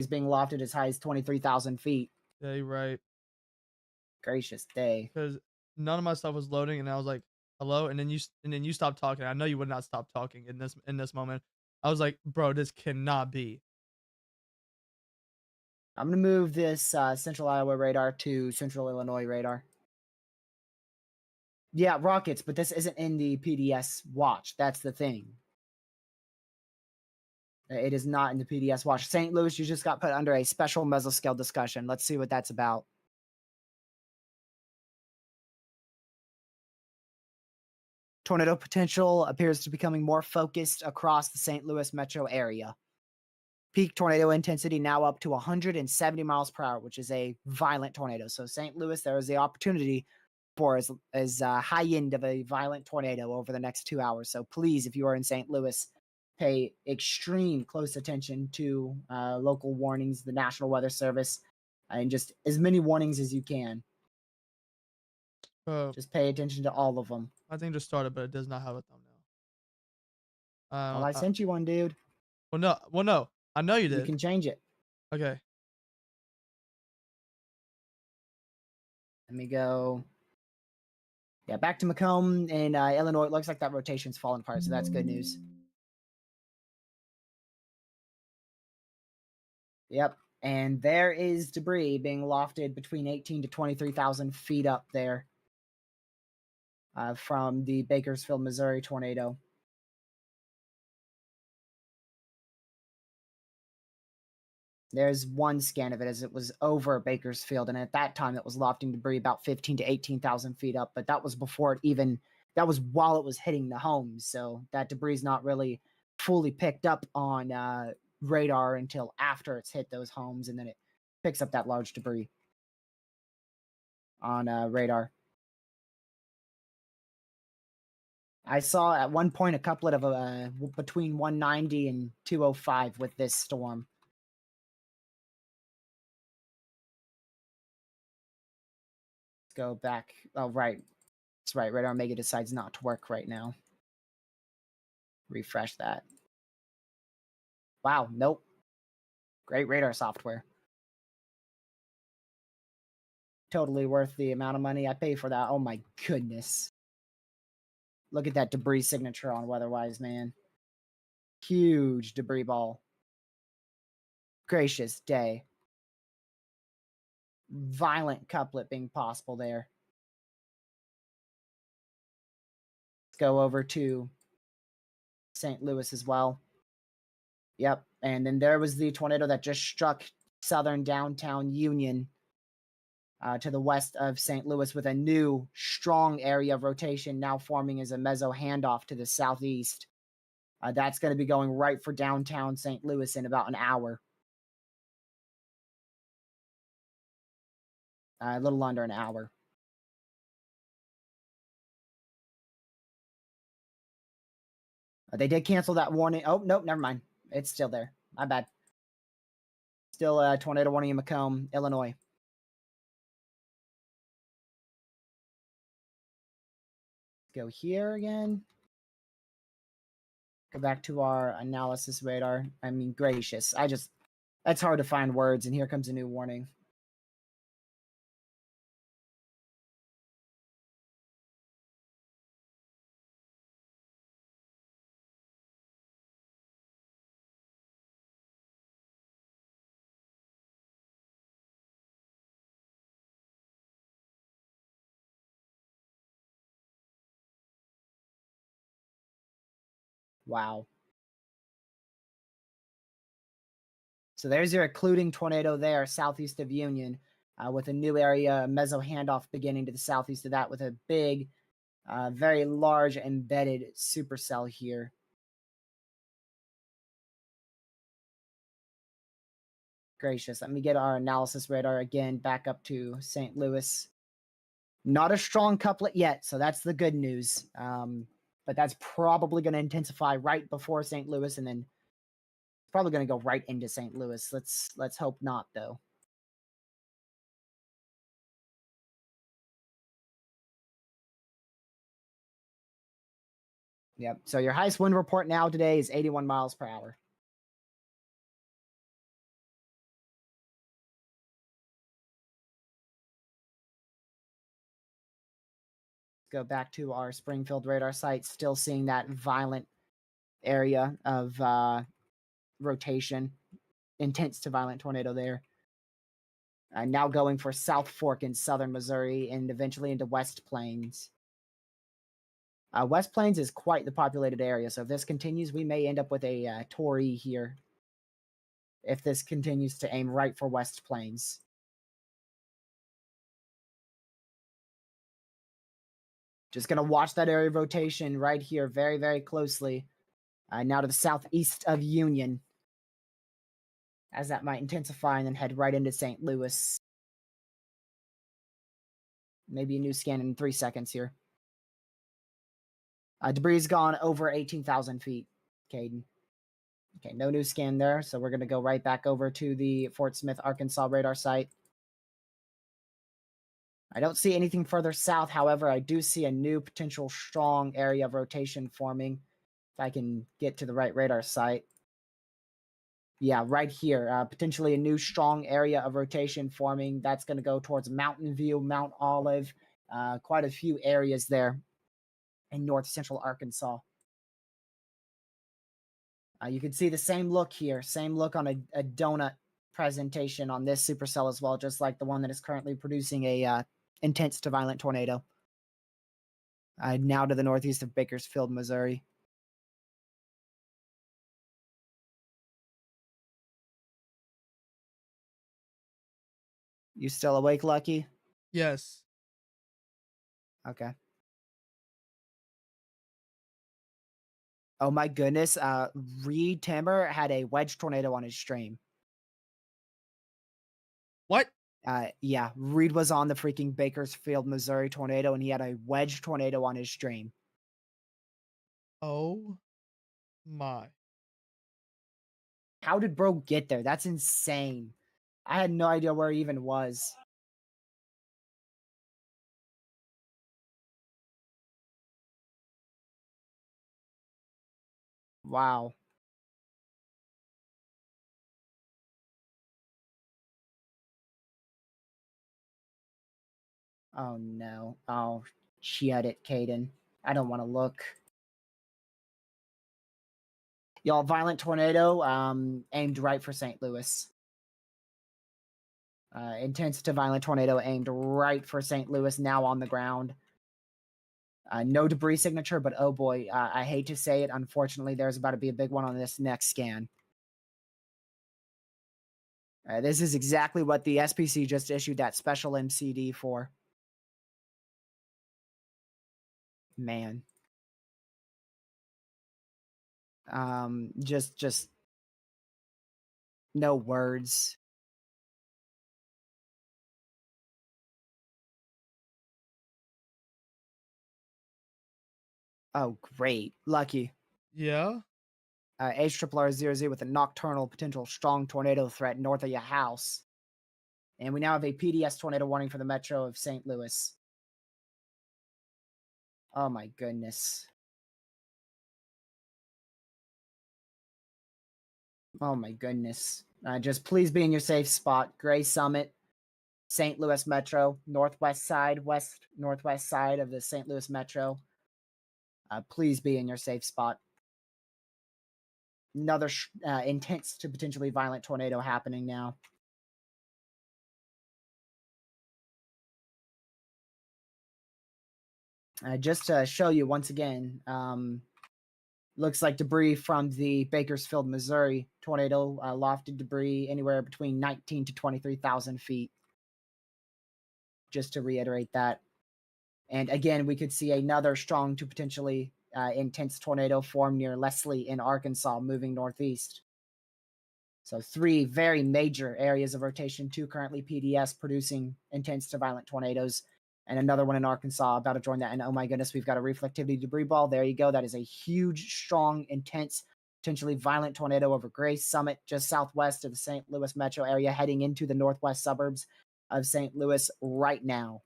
He's being lofted as high as 23,000 feet. Yeah, you're right. Gracious day. Because none of my stuff was loading, and I was like, "Hello," and then you stopped talking. I know you would not stop talking in this moment. I was like, "Bro, this cannot be." I'm going to move this Central Iowa radar to Central Illinois radar. Yeah, rockets, but this isn't in the PDS watch. That's the thing. It is not in the PDS watch. St. Louis, you just got put under a special mesoscale discussion. Let's see what that's about. Tornado potential appears to be becoming more focused across the St. Louis metro area. Peak tornado intensity now up to 170 miles per hour, which is a violent tornado. So St. Louis, there is the opportunity for as high end of a violent tornado over the next 2 hours. So please, if you are in St. Louis, pay extreme close attention to local warnings, the National Weather Service, and just as many warnings as you can. Just pay attention to all of them. I think just started, but it does not have a thumbnail. Well, I sent you one, dude. Well, no. I know you did. You can change it. Okay. Let me go. Yeah, back to Macomb in Illinois. It looks like that rotation's falling apart, so that's good news. Yep, and there is debris being lofted between 18 to 23,000 feet up there from the Bakersfield, Missouri tornado. There's one scan of it as it was over Bakersfield, and at that time it was lofting debris about 15 to 18,000 feet up, but that was before it even, that was while it was hitting the homes, so that debris is not really fully picked up on radar until after it's hit those homes, and then it picks up that large debris on radar. I saw at one point a couplet of between 190 and 205 with this storm. Let's go back. Oh, right. That's right. Radar Omega decides not to work right now. Refresh that. Wow. Nope. Great radar software. Totally worth the amount of money I pay for that. Oh my goodness. Look at that debris signature on WeatherWise, man. Huge debris ball. Gracious day. Violent couplet being possible there. Let's go over to St. Louis as well. Yep. And then there was the tornado that just struck southern downtown Union to the west of St. Louis with a new strong area of rotation now forming as a meso handoff to the southeast. That's going to be going right for downtown St. Louis in about an hour. A little under an hour. They did cancel that warning. Oh, nope, never mind. It's still there. My bad. Still a tornado warning in Macomb, Illinois. Go here again. Go back to our analysis radar. I mean, gracious. That's hard to find words, and here comes a new warning. Wow. So there's your occluding tornado there, southeast of Union, with a new area, meso handoff beginning to the southeast of that with a big, very large embedded supercell here. Gracious. Let me get our analysis radar again back up to St. Louis. Not a strong couplet yet, so that's the good news. But that's probably going to intensify right before St. Louis, and then it's probably going to go right into St. Louis. Let's hope not, though. Yep. So your highest wind report now today is 81 miles per hour. Go back to our Springfield radar site, still seeing that violent area of rotation, intense to violent tornado there. Now going for South Fork in southern Missouri and eventually into West Plains. West Plains is quite the populated area, so if this continues, we may end up with a Tory here. If this continues to aim right for West Plains. Just going to watch that area of rotation right here very, very closely. Now to the southeast of Union. As that might intensify and then head right into St. Louis. Maybe a new scan in 3 seconds here. Debris has gone over 18,000 feet, Caden. Okay, no new scan there, so we're going to go right back over to the Fort Smith, Arkansas radar site. I don't see anything further south, however, I do see a new potential strong area of rotation forming. If I can get to the right radar site. Yeah, right here. Potentially a new strong area of rotation forming. That's going to go towards Mountain View, Mount Olive. Quite a few areas there in north central Arkansas. You can see the same look here. Same look on a donut presentation on this supercell as well, just like the one that is currently producing a intense to violent tornado. Now to the northeast of Bakersfield, Missouri. You still awake, Lucky? Yes. Okay. Oh my goodness. Reed Timmer had a wedge tornado on his stream. What? Yeah, Reed was on the freaking Bakersfield, Missouri tornado, and he had a wedge tornado on his stream. Oh my. How did bro get there? That's insane. I had no idea where he even was. Wow. Oh no. Oh, shit it, Caden. I don't want to look. Y'all, violent tornado aimed right for St. Louis. Intense to violent tornado aimed right for St. Louis, now on the ground. No debris signature, but oh boy, I hate to say it. Unfortunately, there's about to be a big one on this next scan. This is exactly what the SPC just issued that special MCD for. Man. Just no words. Oh, great. Lucky. Yeah. HRRR00 with a nocturnal potential strong tornado threat north of your house. And we now have a PDS tornado warning for the metro of St. Louis. Oh my goodness. Oh my goodness. Just please be in your safe spot. Gray Summit, St. Louis Metro, northwest side, west northwest side of the St. Louis Metro. Please be in your safe spot. Another intense to potentially violent tornado happening now. Just to show you once again, looks like debris from the Bakersfield, Missouri tornado, lofted debris anywhere between 19 to 23,000 feet. Just to reiterate that. And again, we could see another strong to potentially intense tornado form near Leslie in Arkansas, moving northeast. So 3 very major areas of rotation, 2 currently PDS producing intense to violent tornadoes, and another one in Arkansas about to join that. And oh my goodness, we've got a reflectivity debris ball. There you go. That is a huge, strong, intense, potentially violent tornado over Gray Summit, just southwest of the St. Louis metro area, heading into the northwest suburbs of St. Louis right now.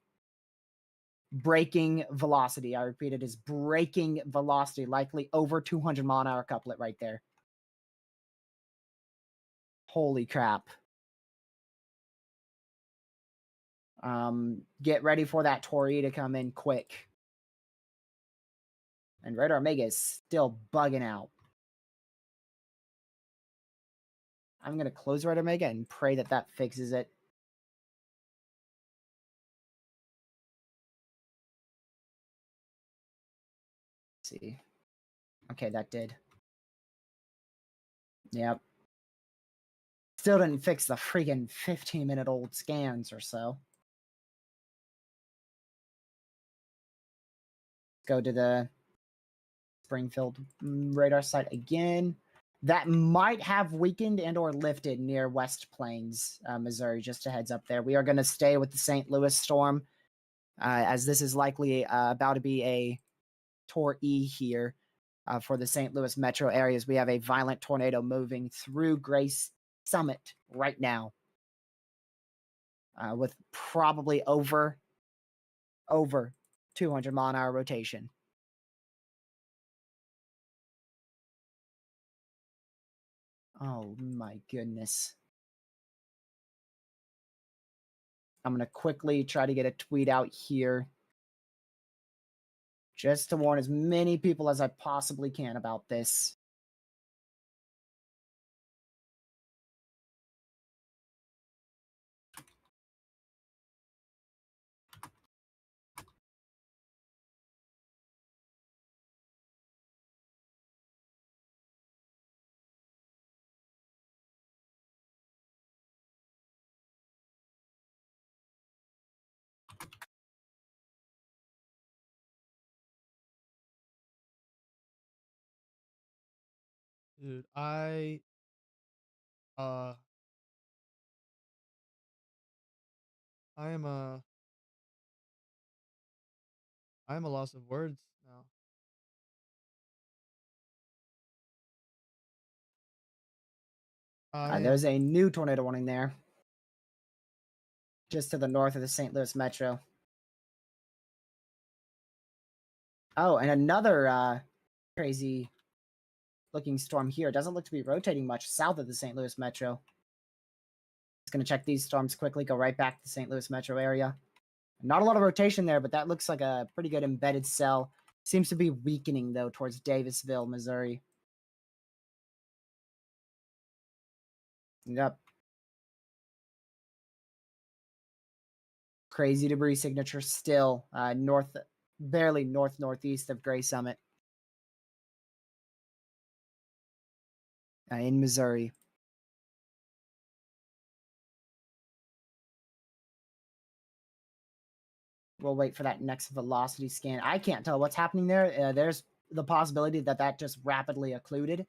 Breaking velocity. I repeat, it is breaking velocity, likely over 200 mile an hour couplet right there. Holy crap. Get ready for that Tory to come in quick. And Radar Omega is still bugging out. I'm going to close Radar Omega and pray that that fixes it. Let's see. Okay, that did. Yep. Still didn't fix the freaking 15-minute-old scans or so. Go to the Springfield radar site again. That might have weakened and or lifted near West Plains, Missouri. Just a heads up there. We are going to stay with the St. Louis storm, as this is likely about to be a Tor E here for the St. Louis metro areas. We have a violent tornado moving through Grace Summit right now, with probably over 200-mile-an-hour rotation. Oh my goodness. I'm going to quickly try to get a tweet out here just to warn as many people as I possibly can about this. Dude, I am I am a loss of words now. I There's a new tornado warning there, just to the north of the St. Louis metro. Oh, and another crazy looking storm here. It doesn't look to be rotating much south of the St. Louis metro. Just going to check these storms quickly, go right back to the St. Louis metro area. Not a lot of rotation there, but that looks like a pretty good embedded cell. Seems to be weakening, though, towards Davisville, Missouri. Yep. Crazy debris signature still barely northeast of Gray Summit in Missouri. We'll wait for that next velocity scan. I can't tell what's happening there. There's the possibility that that just rapidly occluded,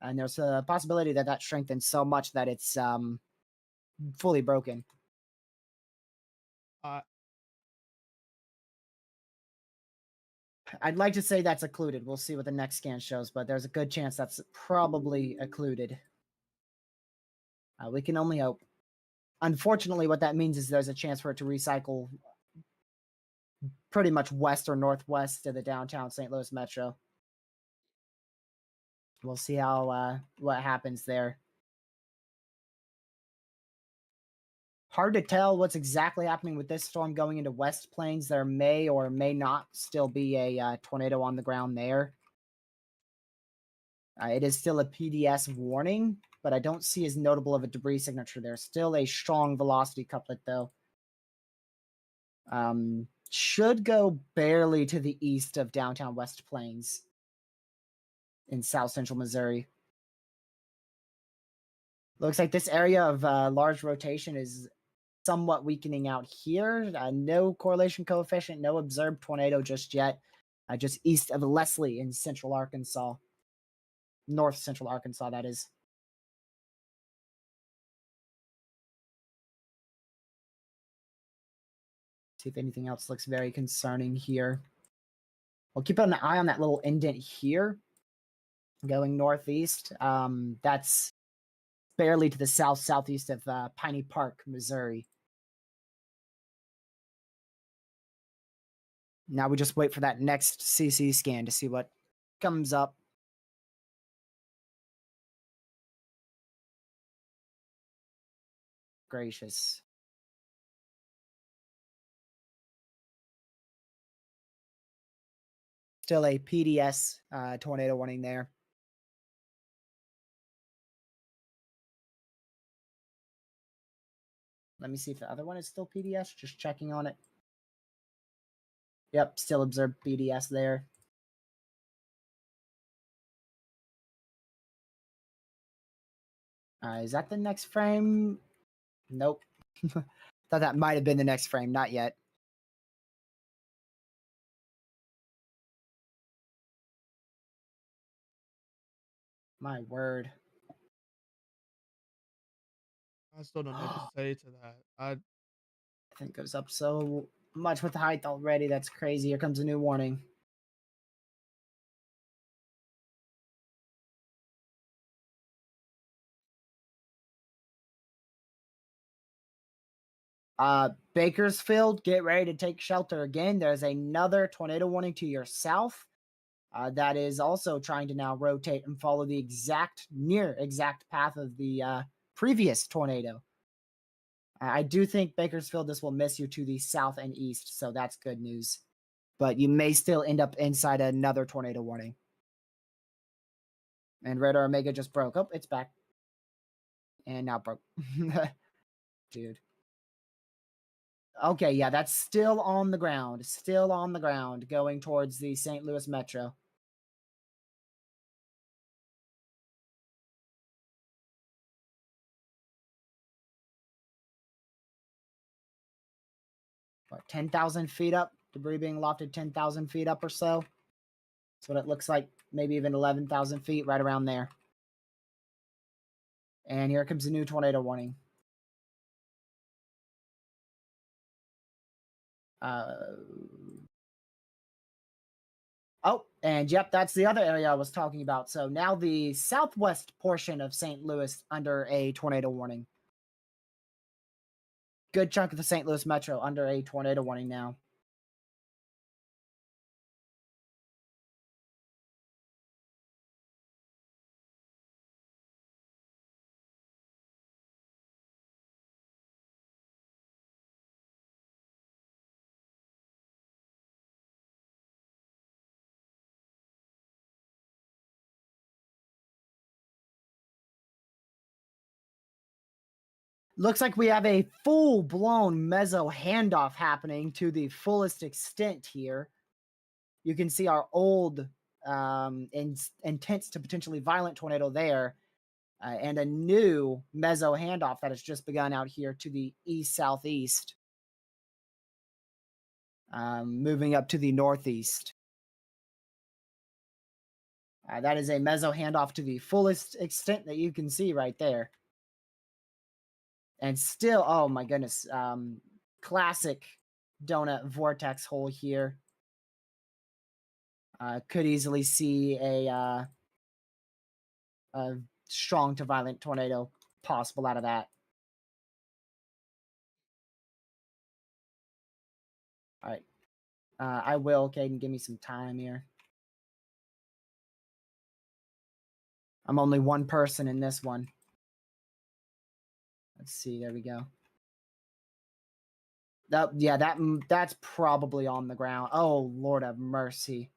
and there's a possibility that that strengthened so much that it's fully broken. I'd like to say that's occluded. We'll see what the next scan shows, but there's a good chance that's probably occluded. We can only hope. Unfortunately, what that means is there's a chance for it to recycle pretty much west or northwest of the downtown St. Louis metro. We'll see how what happens there. Hard to tell what's exactly happening with this storm going into West Plains. There may or may not still be a tornado on the ground there. It is still a PDS warning, but I don't see as notable of a debris signature there. Still a strong velocity couplet, though. Should go barely to the east of downtown West Plains in south central Missouri. Looks like this area of large rotation is somewhat weakening out here. No correlation coefficient, no observed tornado just yet. Just east of Leslie in central Arkansas. North central Arkansas, that is. See if anything else looks very concerning here. We'll keep an eye on that little indent here. Going northeast. That's barely to the southeast of Piney Park, Missouri. Now we just wait for that next CC scan to see what comes up. Gracious. still a PDS tornado warning there. Let me see if the other one is still PDS. Just checking on it. Yep, still observed PDS there. Is that the next frame? Nope. Thought that might have been the next frame. Not yet. My word. I still don't know what to say to that. I think it goes up so much with the height already. That's crazy. Here comes a new warning. Bakersfield, get ready to take shelter again. There's another tornado warning to your south. That is also trying to now rotate and follow the near exact path of the previous tornado. I do think Bakersfield, this will miss you to the south and east, so that's good news. But you may still end up inside another tornado warning. And Radar Omega just broke. Oh, it's back. And now broke. Dude. Okay, yeah, that's still on the ground. Still on the ground, going towards the St. Louis Metro. What, 10,000 feet up? Debris being lofted 10,000 feet up or so. That's what it looks like. Maybe even 11,000 feet, right around there. And here comes a new tornado warning. Oh, and yep, that's the other area I was talking about. So now the southwest portion of St. Louis under a tornado warning. Good chunk of the St. Louis Metro under a tornado warning now. Looks like we have a full-blown meso handoff happening to the fullest extent here. You can see our old intense to potentially violent tornado there, and a new meso handoff that has just begun out here to the east-southeast, moving up to the northeast. That is a meso handoff to the fullest extent that you can see right there. And still, oh my goodness, classic donut vortex hole here. Could easily see a strong to violent tornado possible out of that. All right. I will, Caden, give me some time here. I'm only one person in this one. Let's see. There we go. Yeah, that's probably on the ground. Oh, Lord have mercy.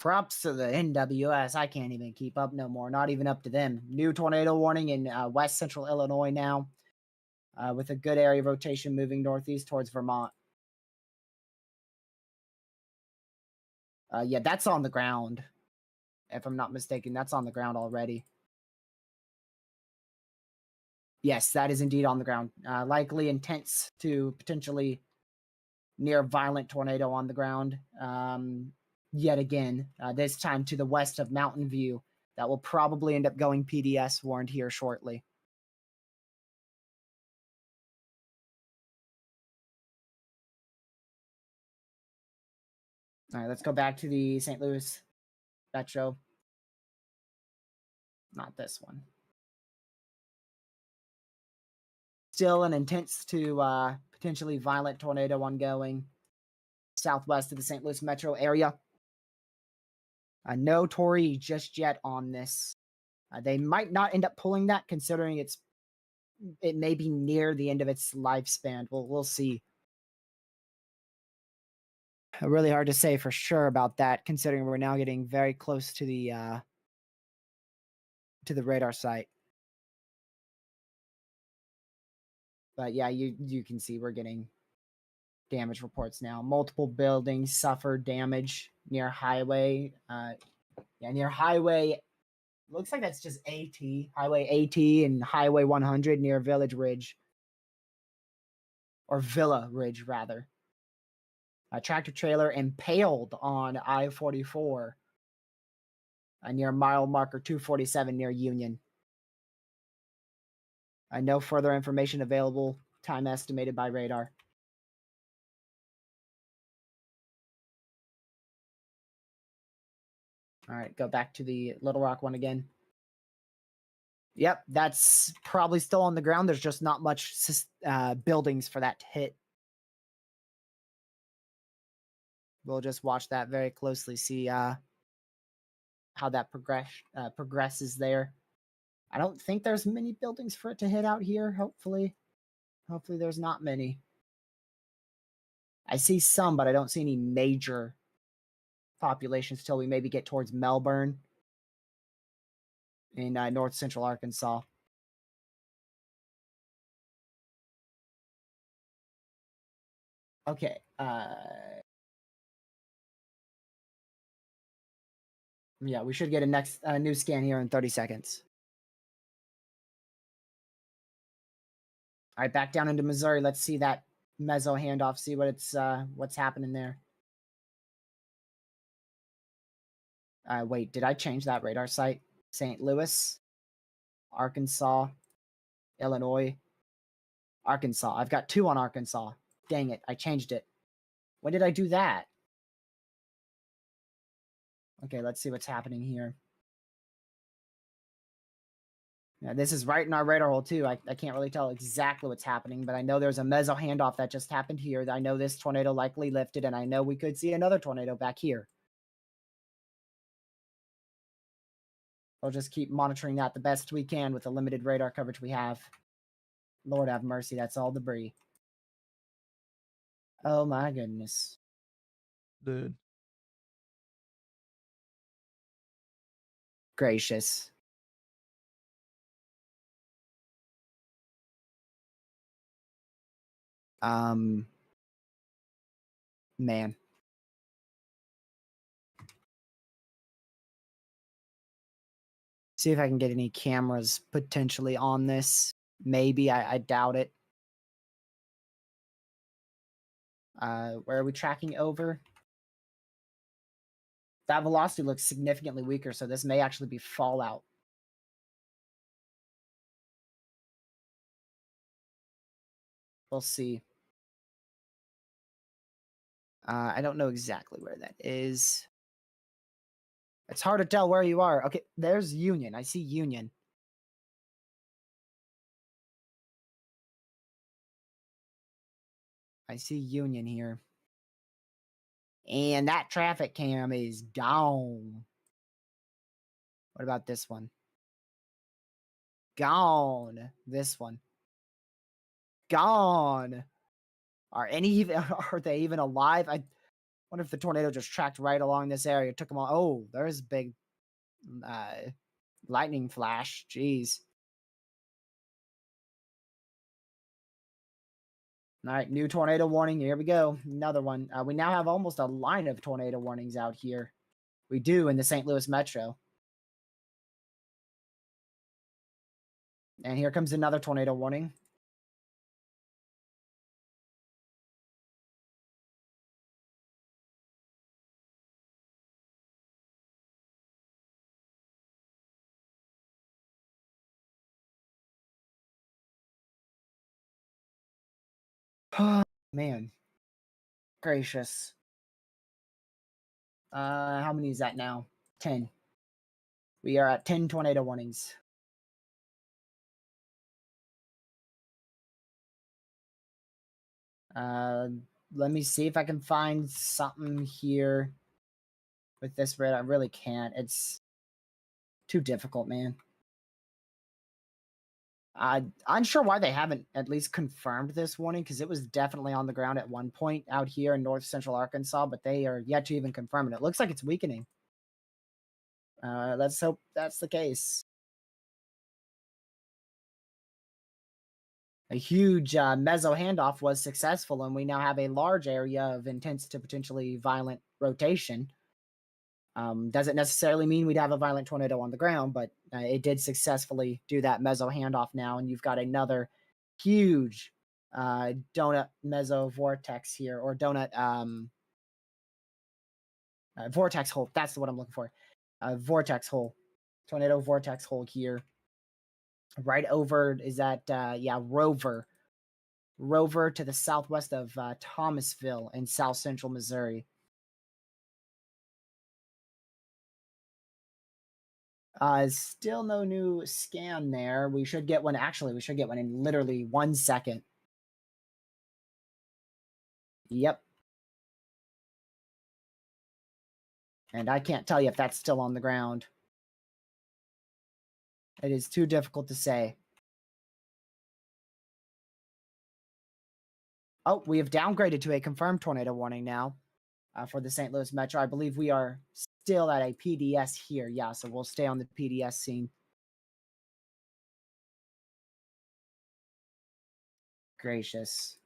Props to the NWS. I can't even keep up no more. Not even up to them. New tornado warning in west central Illinois now, with a good area of rotation moving northeast towards Vermont. Yeah, that's on the ground. If I'm not mistaken, that's on the ground already. Yes, that is indeed on the ground. Likely intense to potentially near violent tornado on the ground. Yet again, this time to the west of Mountain View. That will probably end up going PDS warned here shortly. All right, let's go back to the St. Louis Metro. Not this one. Still an intense to potentially violent tornado ongoing southwest of the St. Louis metro area. No Tory just yet on this. They might not end up pulling that, considering it may be near the end of its lifespan. We'll see. Really hard to say for sure about that, considering we're now getting very close to the radar site. But yeah, you can see we're getting damage reports now. Multiple buildings suffered damage near highway. Near highway. Looks like that's just Highway AT and Highway 100 near Village Ridge. Or Villa Ridge, rather. A tractor trailer impaled on I-44 near mile marker 247 near Union. No further information available. Time estimated by radar. All right, go back to the Little Rock one again. Yep, that's probably still on the ground. There's just not much buildings for that to hit. We'll just watch that very closely, see how that progresses there. I don't think there's many buildings for it to hit out here, hopefully. Hopefully there's not many. I see some, but I don't see any major populations till we maybe get towards Melbourne in north central Arkansas. Okay. Yeah, we should get a next new scan here in 30 seconds. All right, back down into Missouri. Let's see that meso handoff. See what's happening there. Wait, did I change that radar site? St. Louis, Arkansas, Illinois, Arkansas. I've got 2 on Arkansas. Dang it, I changed it. When did I do that? Okay, let's see what's happening here. Yeah, this is right in our radar hole too. I can't really tell exactly what's happening, but I know there's a meso handoff that just happened here. I know this tornado likely lifted, and I know we could see another tornado back here. We'll just keep monitoring that the best we can with the limited radar coverage we have. Lord have mercy, that's all debris. Oh my goodness. Dude. Gracious. Man. See if I can get any cameras potentially on this. Maybe, I doubt it. Where are we tracking over? That velocity looks significantly weaker, so this may actually be fallout. We'll see. I don't know exactly where that is. It's hard to tell where you are. Okay, there's Union. I see Union. I see Union here. And that traffic cam is gone. What about this one? Gone. This one. Gone. Are they even alive? I wonder if the tornado just tracked right along this area, took them all. Oh, there's a big lightning flash. Jeez. All right, new tornado warning. Here we go. Another one. We now have almost a line of tornado warnings out here. We do in the St. Louis Metro. And here comes another tornado warning. Oh, man. Gracious. How many is that now? 10. We are at 10 tornado warnings. Let me see if I can find something here. with this radar. I really can't. It's too difficult, man. I'm unsure why they haven't at least confirmed this warning, because it was definitely on the ground at one point out here in north central Arkansas, but they are yet to even confirm it. It looks like it's weakening. Let's hope that's the case. A huge meso handoff was successful, and we now have a large area of intense to potentially violent rotation. Doesn't necessarily mean we'd have a violent tornado on the ground, but it did successfully do that meso handoff now, and you've got another huge donut meso vortex here, or donut vortex hole. That's what I'm looking for. Vortex hole, tornado vortex hole here. Right over is that Rover to the southwest of Thomasville in south central Missouri. Still no new scan there. We should get one. Actually, we should get one in literally 1 second. Yep. And I can't tell you if that's still on the ground. It is too difficult to say. Oh, we have downgraded to a confirmed tornado warning now for the St. Louis Metro. I believe we are still at a PDS here. Yeah, so we'll stay on the PDS scene. Gracious.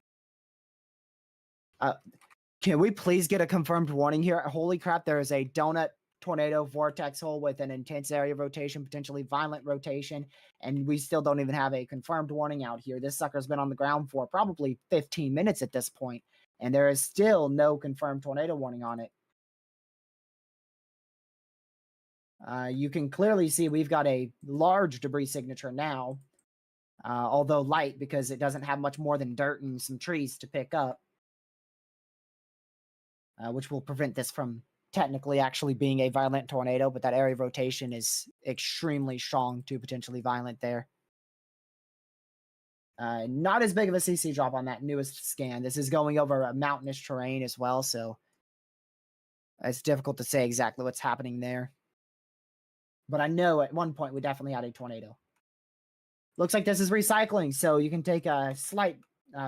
Can we please get a confirmed warning here? Holy crap, there is a donut tornado vortex hole with an intense area rotation, potentially violent rotation, and we still don't even have a confirmed warning out here. This sucker's been on the ground for probably 15 minutes at this point, and there is still no confirmed tornado warning on it. You can clearly see we've got a large debris signature now, although light because it doesn't have much more than dirt and some trees to pick up. Which will prevent this from technically actually being a violent tornado, but that area of rotation is extremely strong to potentially violent there. Not as big of a CC drop on that newest scan. This is going over a mountainous terrain as well, so it's difficult to say exactly what's happening there. But I know at one point we definitely had a tornado. Looks like this is recycling, so you can take a slight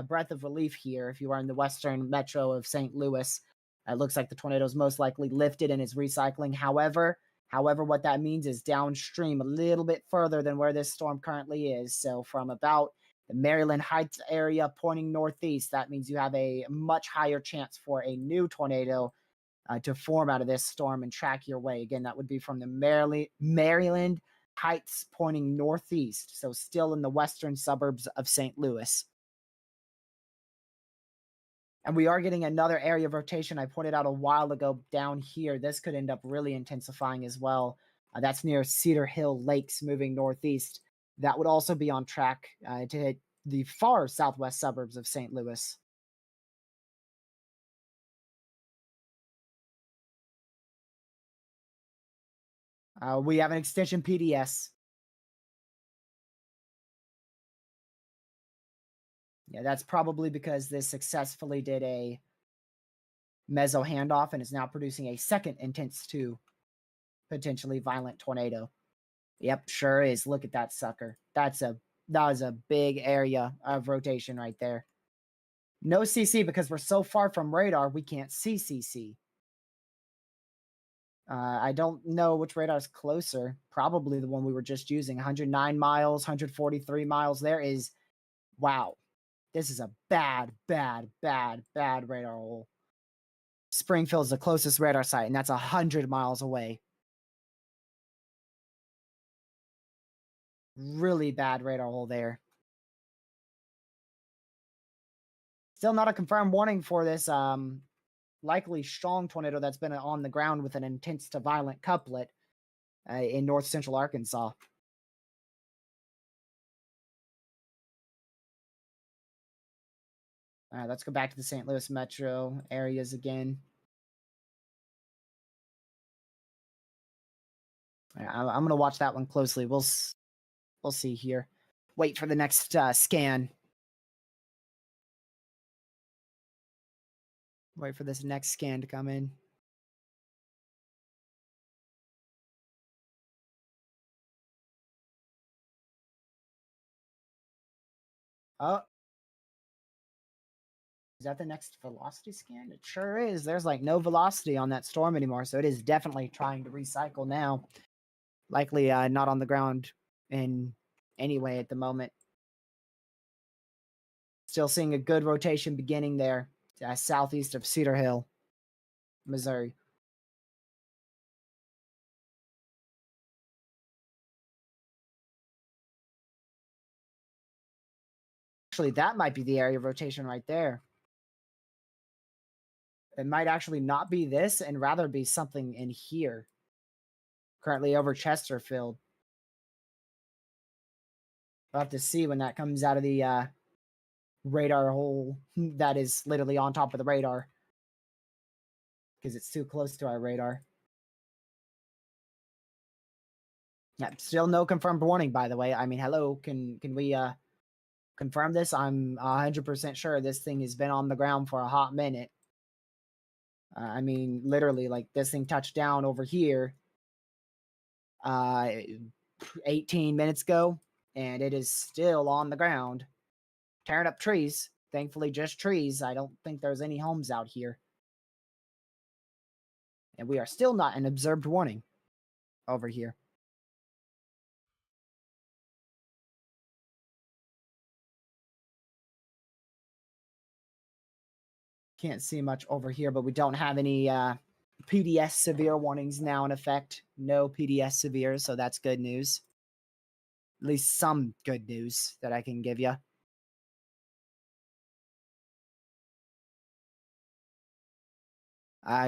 breath of relief here if you are in the western metro of St. Louis. It looks like the tornado is most likely lifted and is recycling. However, what that means is downstream a little bit further than where this storm currently is. So from about the Maryland Heights area pointing northeast, that means you have a much higher chance for a new tornado to form out of this storm and track your way. Again, that would be from the Maryland Heights pointing northeast, so still in the western suburbs of St. Louis. And we are getting another area of rotation I pointed out a while ago down here. This could end up really intensifying as well. That's near Cedar Hill Lakes moving northeast. That would also be on track to hit the far southwest suburbs of St. Louis. We have an extension PDS. Yeah, that's probably because this successfully did a meso handoff and is now producing a second intense to potentially violent tornado. Yep, sure is. Look at that sucker. That was a big area of rotation right there. No CC because we're so far from radar, we can't see CC. I don't know which radar is closer. Probably the one we were just using. 109 miles, 143 miles. There is, wow. This is a bad radar hole. Springfield is the closest radar site, and that's 100 miles away. Really bad radar hole there. Still not a confirmed warning for this likely strong tornado that's been on the ground with an intense to violent couplet in north central Arkansas. Let's go back to the St. Louis metro areas again. I'm going to watch that one closely. We'll see here. Wait for the next scan. Wait for this next scan to come in. Oh, is that the next velocity scan? It sure is. There's like no velocity on that storm anymore, so it is definitely trying to recycle now. Likely not on the ground in any way at the moment. Still seeing a good rotation beginning there, southeast of Cedar Hill, Missouri. Actually, that might be the area of rotation right there. It might actually not be this and rather be something in here. Currently over Chesterfield. We'll have to see when that comes out of the radar hole that is literally on top of the radar. Because it's too close to our radar. Yeah, still no confirmed warning, by the way. I mean, hello, can we confirm this? I'm 100% sure this thing has been on the ground for a hot minute. I mean, literally, like this thing touched down over here 18 minutes ago, and it is still on the ground, tearing up trees. Thankfully, just trees. I don't think there's any homes out here. And we are still not an observed warning over here. Can't see much over here, but we don't have any PDS severe warnings now in effect. No PDS severe, so that's good news. At least some good news that I can give you.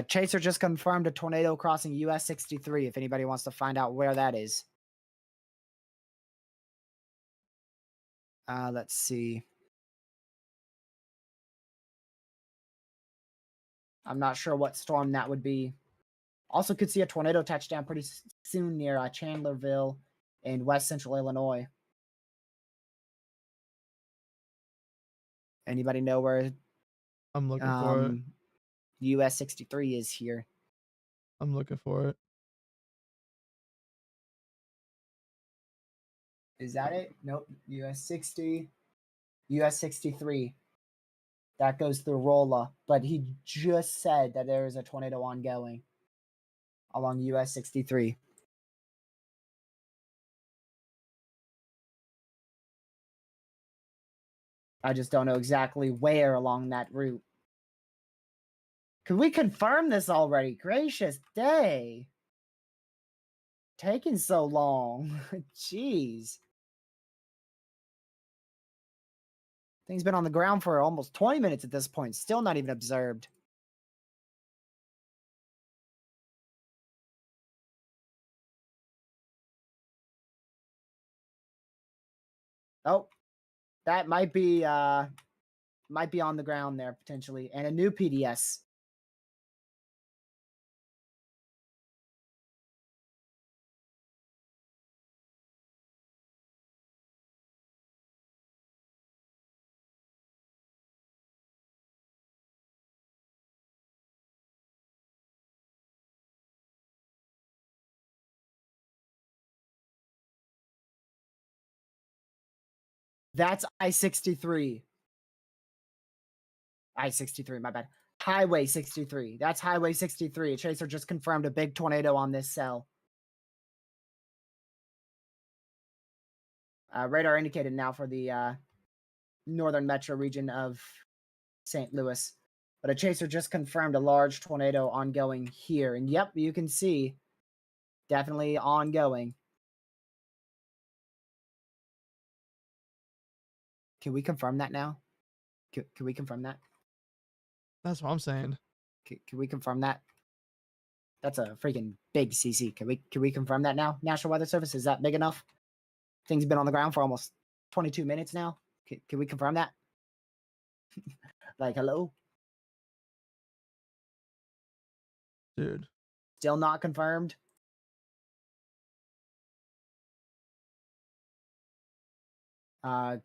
Chaser just confirmed a tornado crossing US 63 if anybody wants to find out where that is. Let's see. I'm not sure what storm that would be. Also could see a tornado touchdown pretty soon near Chandlerville in west central Illinois. Anybody know where I'm looking for it. US 63 is here? I'm looking for it. Is that it? Nope. US 60. US 63. That goes through Rolla. But he just said that there is a tornado ongoing along US 63. I just don't know exactly where along that route. Could we confirm this already? Gracious day. Taking so long. Jeez. Thing's been on the ground for almost 20 minutes at this point. Still not even observed. Oh, that might be on the ground there potentially. And a new PDS. That's I-63. I-63, my bad. Highway 63. That's Highway 63. Chaser just confirmed a big tornado on this cell. Radar indicated now for the northern metro region of St. Louis. But a chaser just confirmed a large tornado ongoing here. And yep, you can see definitely ongoing. Can we confirm that now? Can we confirm that? That's what I'm saying. Can we confirm that? That's a freaking big CC. Can we confirm that now? National Weather Service, is that big enough? Thing's been on the ground for almost 22 minutes now. Can we confirm that? Like, hello? Dude. Still not confirmed?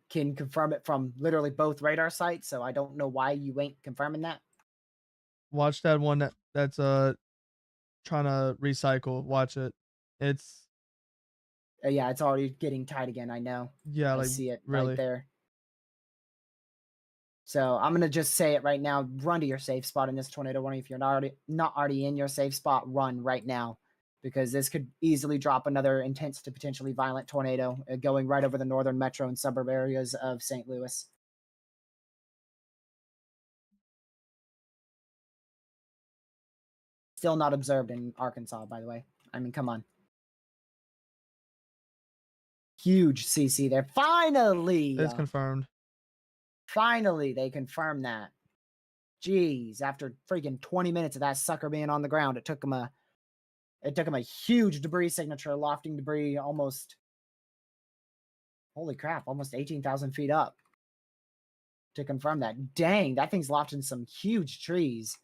Can confirm it from literally both radar sites, so I don't know why you ain't confirming that. Watch that one that's trying to recycle. Watch it. It's Yeah, it's already getting tight again. I know. yeah, I like see it right really. there. So I'm gonna just say it right now. Run to your safe spot in this tornado warning. If you're not already in your safe spot, run right now, because this could easily drop another intense to potentially violent tornado going right over the northern metro and suburb areas of St. Louis. Still not observed in Arkansas, by the way. I mean, come on. Huge CC there. Finally! It's confirmed. Finally, they confirmed that. Jeez, after freaking 20 minutes of that sucker being on the ground, it took him a huge debris signature, lofting debris, almost, holy crap, almost 18,000 feet up to confirm that. Dang, that thing's lofting some huge trees.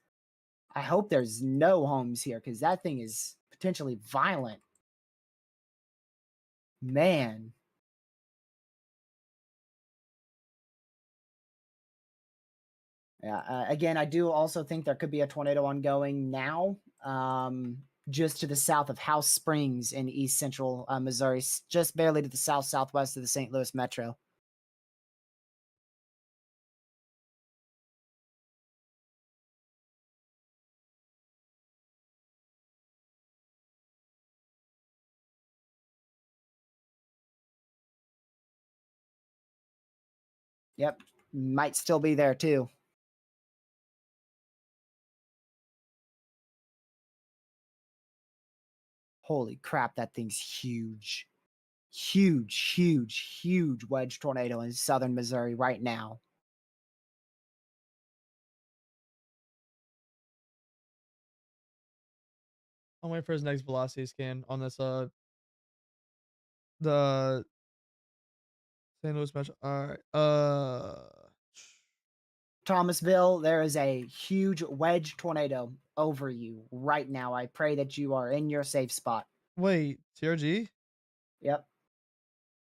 I hope there's no homes here, because that thing is potentially violent. Man. Yeah. Again, I do also think there could be a tornado ongoing now, just to the south of House Springs in east central Missouri, just barely to the south southwest of the St. Louis metro. Yep, might still be there too. Holy crap, that thing's huge. Huge, huge, huge wedge tornado in southern Missouri right now. I'm waiting for his next velocity scan on this the St. Louis Metro. All right. Thomasville, there is a huge wedge tornado over you right now. I pray that you are in your safe spot. Wait, TRG? Yep.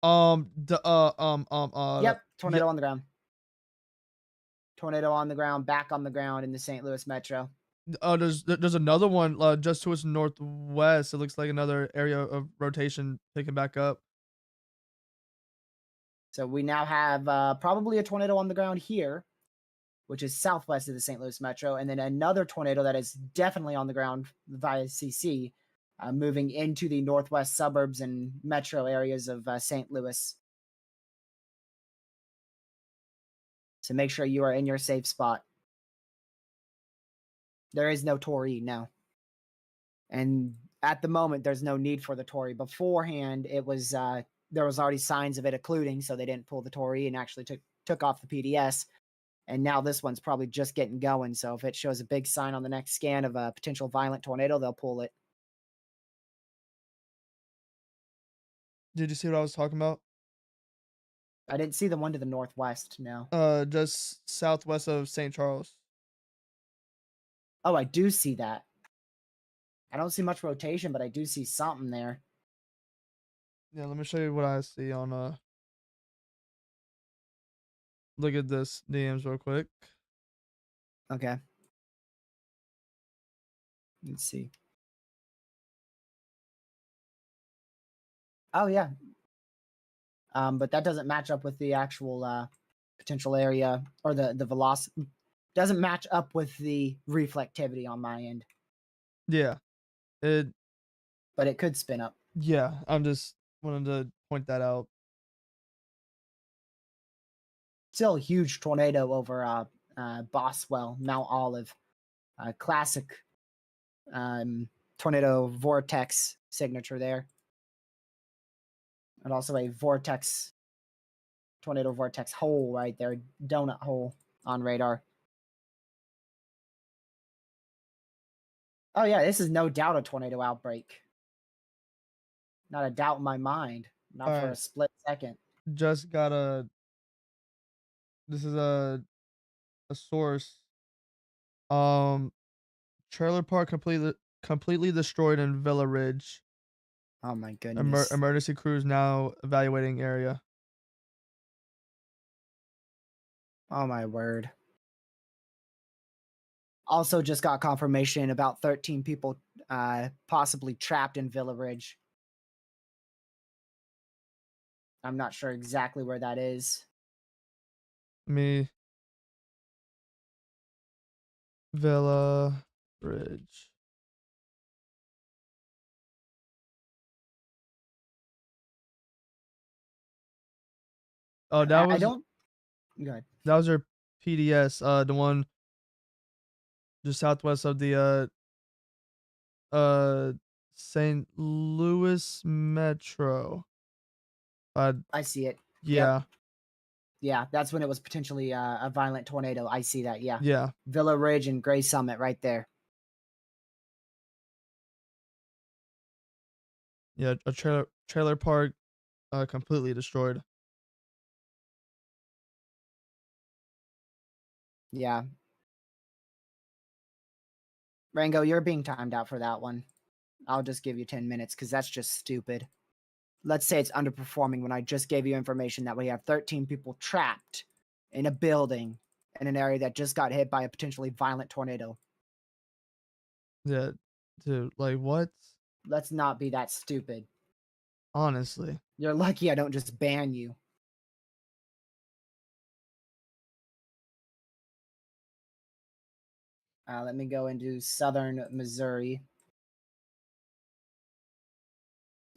The Yep. yeah. Tornado on the ground. Tornado on the ground, back on the ground in the St. Louis metro. There's another one just to its northwest. It looks like another area of rotation picking back up. So we now have probably a tornado on the ground here, which is southwest of the St. Louis metro, and then another tornado that is definitely on the ground via CC, moving into the northwest suburbs and metro areas of St. Louis. So make sure you are in your safe spot. There is no Tory now. And at the moment, there's no need for the Tory. Beforehand, it was there was already signs of it occluding, so they didn't pull the Tory and actually took off the PDS. And now this one's probably just getting going. So if it shows a big sign on the next scan of a potential violent tornado, they'll pull it. Did you see what I was talking about? I didn't see the one to the northwest, no. Just southwest of St. Charles. Oh, I do see that. I don't see much rotation, but I do see something there. Yeah, let me show you what I see on look at this DMs real quick. Okay. Let's see. Oh yeah. But that doesn't match up with the actual potential area or the velocity. Doesn't match up with the reflectivity on my end. Yeah. It But it could spin up. yeah, I'm just wanted to point that out. Still a huge tornado over Boswell, Mount Olive. Classic tornado vortex signature there. And also a tornado vortex hole right there, donut hole on radar. Oh yeah, this is no doubt a tornado outbreak. Not a doubt in my mind. Not All for a right. split second. Just got this is a source. Um Trailer park completely destroyed in Villa Ridge. Oh my goodness. Emergency crews now evaluating area. Oh my word. Also just got confirmation about 13 people possibly trapped in Villa Ridge. I'm not sure exactly where that is. Me Villa Ridge. Oh, that I was don't. Go ahead. that was your PDS, the one just southwest of the uh St. Louis Metro. Uh I see it. Yep. yeah. Yeah, that's when it was potentially a violent tornado. I see that. Yeah. Yeah. Villa Ridge and Gray Summit right there. Yeah, a trailer park completely destroyed. Yeah. Rango, you're being timed out for that one. I'll just give you 10 minutes because that's just stupid. Let's say it's underperforming when I just gave you information that we have 13 people trapped in a building in an area that just got hit by a potentially violent tornado. Yeah, dude, like what? Let's not be that stupid. Honestly. You're lucky I don't just ban you. Let me go into southern Missouri.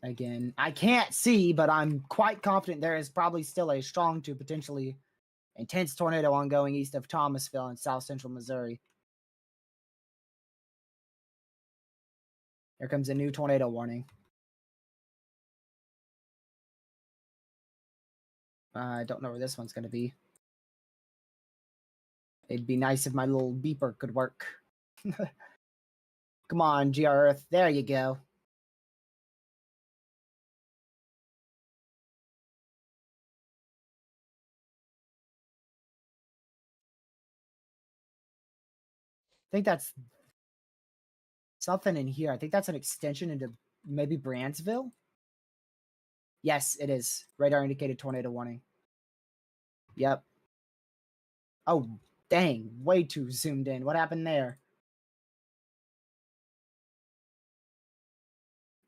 Again, I can't see, but I'm quite confident there is probably still a strong to potentially intense tornado ongoing east of Thomasville in south central Missouri. Here comes a new tornado warning. I don't know where this one's going to be. It'd be nice if my little beeper could work. Come on, GR Earth. There you go. I think that's something in here. I think that's an extension into maybe Brandsville. Yes, it is. Radar indicated tornado warning. Yep. Oh, dang. Way too zoomed in. What happened there?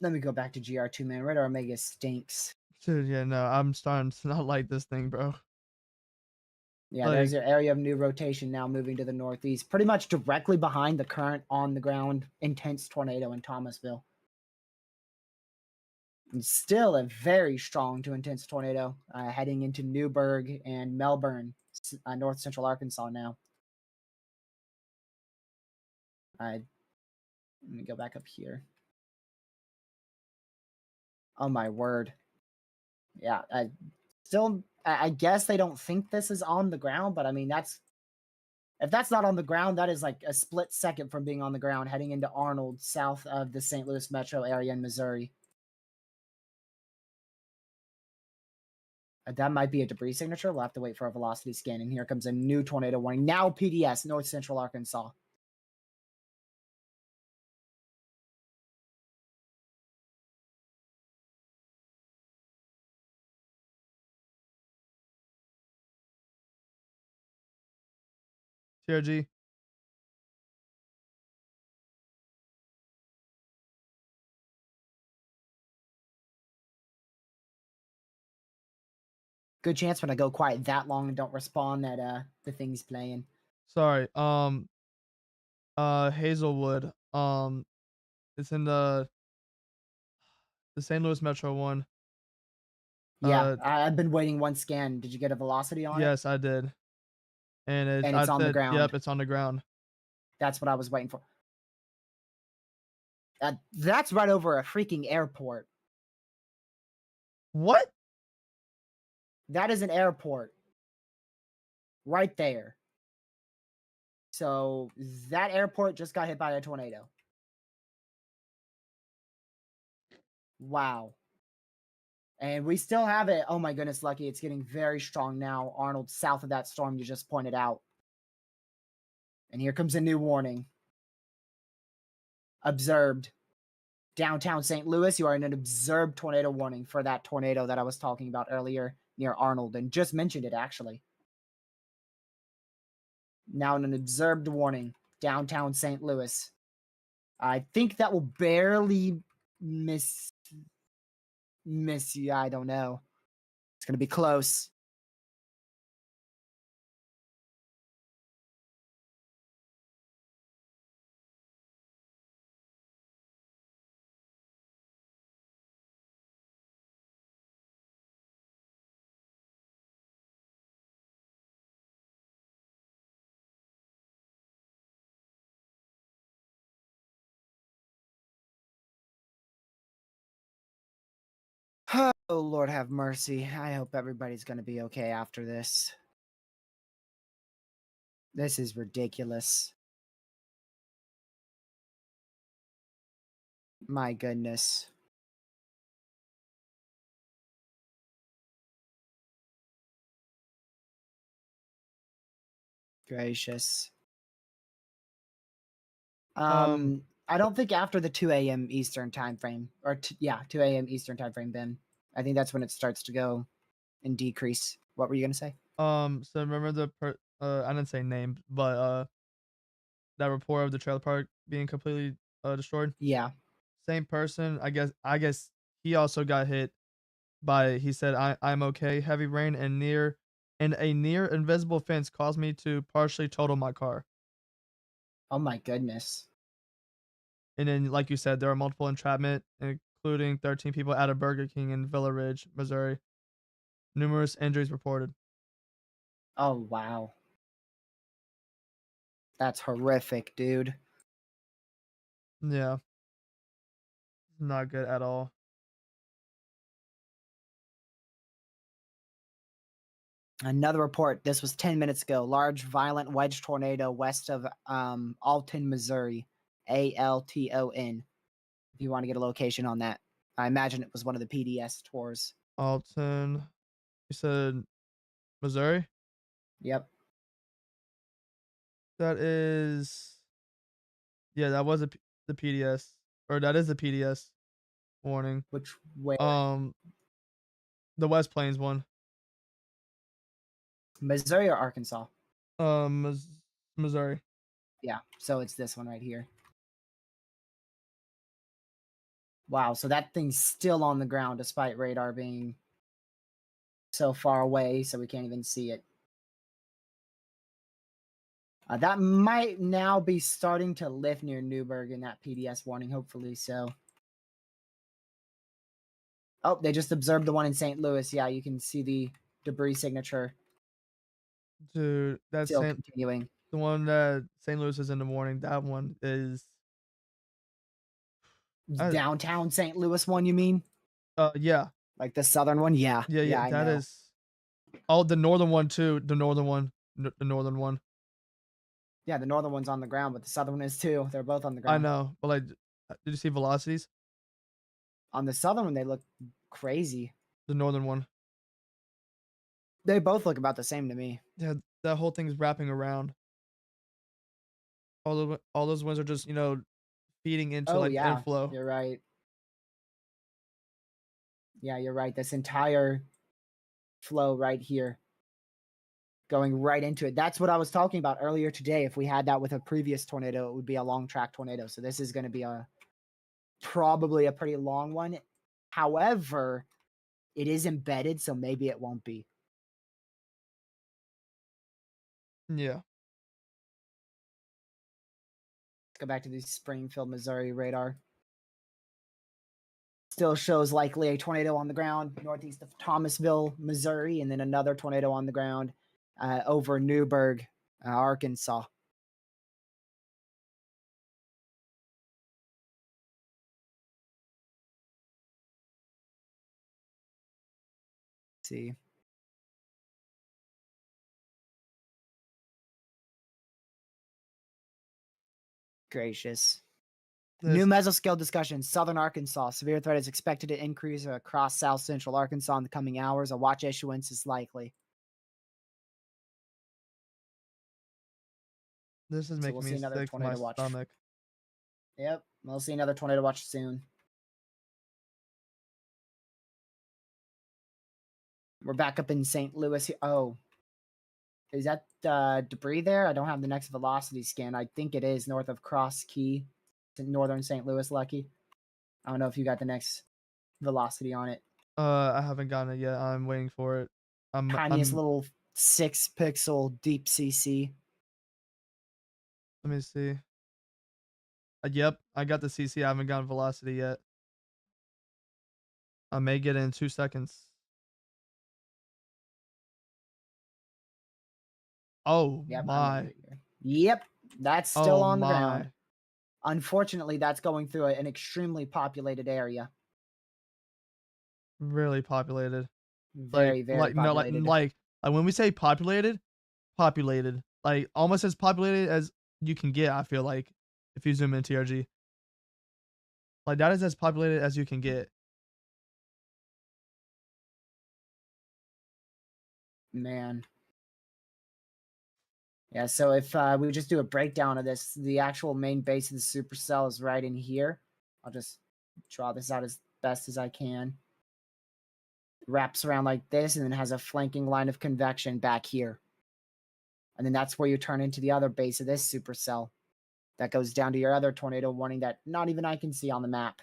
Let me go back to GR2, man. Radar Omega stinks. Dude, yeah, no, I'm starting to not like this thing, bro. Yeah, there's Like, your area of new rotation now moving to the northeast, pretty much directly behind the current on the ground intense tornado in Thomasville. And still a very strong to intense tornado heading into Newburgh and Melbourne, north central Arkansas now. Let me go back up here. Oh my word. Yeah, I guess they don't think this is on the ground, but I mean, if that's not on the ground, that is like a split second from being on the ground heading into Arnold, south of the St. Louis metro area in Missouri. That might be a debris signature. We'll have to wait for a velocity scan. And here comes a new tornado warning. Now PDS, north central Arkansas. TRG. Good chance when I go quiet that long and don't respond that the thing's playing. Sorry. Hazelwood. It's in the St. Louis Metro one. Yeah, I've been waiting one scan. Did you get a velocity on it? Yes, I did. And And I it's on the said, ground. yep, it's on the ground. That's what I was waiting for. That's right over a freaking airport. What? That is an airport. Right there. So that airport just got hit by a tornado. Wow. And we still have it. Oh my goodness, Lucky. It's getting very strong now. Arnold, south of that storm you just pointed out. And here comes a new warning. Observed. Downtown St. Louis, you are in an observed tornado warning for that tornado that I was talking about earlier near Arnold and just mentioned it actually. Now in an observed warning, downtown St. Louis. I think that will barely miss you. I don't know. It's going to be close. Oh, Lord have mercy. I hope everybody's going to be okay after this. This is ridiculous. My goodness. Gracious. Um, I don't think after the 2 a.m. Eastern time frame, or 2 a.m. Eastern time frame, Ben. I think that's when it starts to go and decrease. What were you gonna say? so remember I didn't say name, but that report of the trailer park being completely destroyed. Yeah. Same person. I guess he also got hit by. He said, I'm okay. Heavy rain and a near invisible fence caused me to partially total my car. Oh my goodness. And then, like you said, there are multiple entrapment, including 13 people at a Burger King in Villa Ridge, Missouri. Numerous injuries reported. Oh wow. That's horrific, dude. Yeah, not good at all. Another report. This was 10 minutes ago. Large violent wedge tornado west of Alton, Missouri. Alton. If you want to get a location on that. I imagine it was one of the PDS tours. Alton, you said Missouri? Yep. That is, yeah, that was the PDS, or that is the PDS warning. Which where? Um, the West Plains one. Missouri or Arkansas? Missouri. Yeah. So it's this one right here. Wow. So that thing's still on the ground despite radar being so far away, so we can't even see it. That might now be starting to lift near Newburgh in that PDS warning. Hopefully so. Oh, they just observed the one in St. Louis. Yeah, you can see the debris signature Dude, that's still continuing. the one that St. Louis is in the morning. That one is, I, Downtown St. Louis one, you mean? yeah, Like the southern one? Yeah. yeah. Yeah, I That know. is. Oh, the northern one too. The northern one. The northern one. Yeah, the northern one's on the ground, but the southern one is too. They're both on the I ground. know, but like, did you see velocities? On the southern one, they look crazy. The northern one. They both look about the same to me. Yeah, that whole thing's wrapping around. All those winds are just feeding into Oh, like the yeah, inflow. you're right. Yeah, you're right. This entire flow right here going right into it. That's what I was talking about earlier today. If we had that with a previous tornado, it would be a long track tornado. So this is going to be probably a pretty long one. However, it is embedded, so maybe it won't be. Yeah. Let's go back to the Springfield, Missouri radar. Still shows likely a tornado on the ground northeast of Thomasville, Missouri, and then another tornado on the ground over Newburgh, Arkansas. Let's see. Gracious. New This mesoscale discussion. Southern Arkansas. Severe threat is expected to increase across south central Arkansas in the coming hours. A watch issuance is likely. this is So we'll making see me another sick to my tornado watch. stomach. Yep. We'll see another tornado watch soon. We're back up in St. Louis. Oh, is that debris there? I don't have the next velocity scan. I think it is north of Cross Key, northern St. Louis. Lucky. I don't know if you got the next velocity on it. I haven't gotten it yet. I'm waiting for it. Tiniest I'm little 6 pixel deep CC. Let me see. Yep, I got the CC. I haven't gotten velocity yet. I may get it in 2 seconds. Oh Yep, I'm gonna do my. it here. Yep, that's still Oh on the ground. my. Unfortunately, that's going through an extremely populated area. really populated. Very, very No, populated. when we say populated, populated, like almost as populated as you can get. I feel like if you zoom in TRG, like that is as populated as you can get. Man. Yeah, so if we just do a breakdown of this, the actual main base of the supercell is right in here. I'll just draw this out as best as I can. Wraps around like this and then has a flanking line of convection back here. And then that's where you turn into the other base of this supercell. That goes down to your other tornado warning that not even I can see on the map.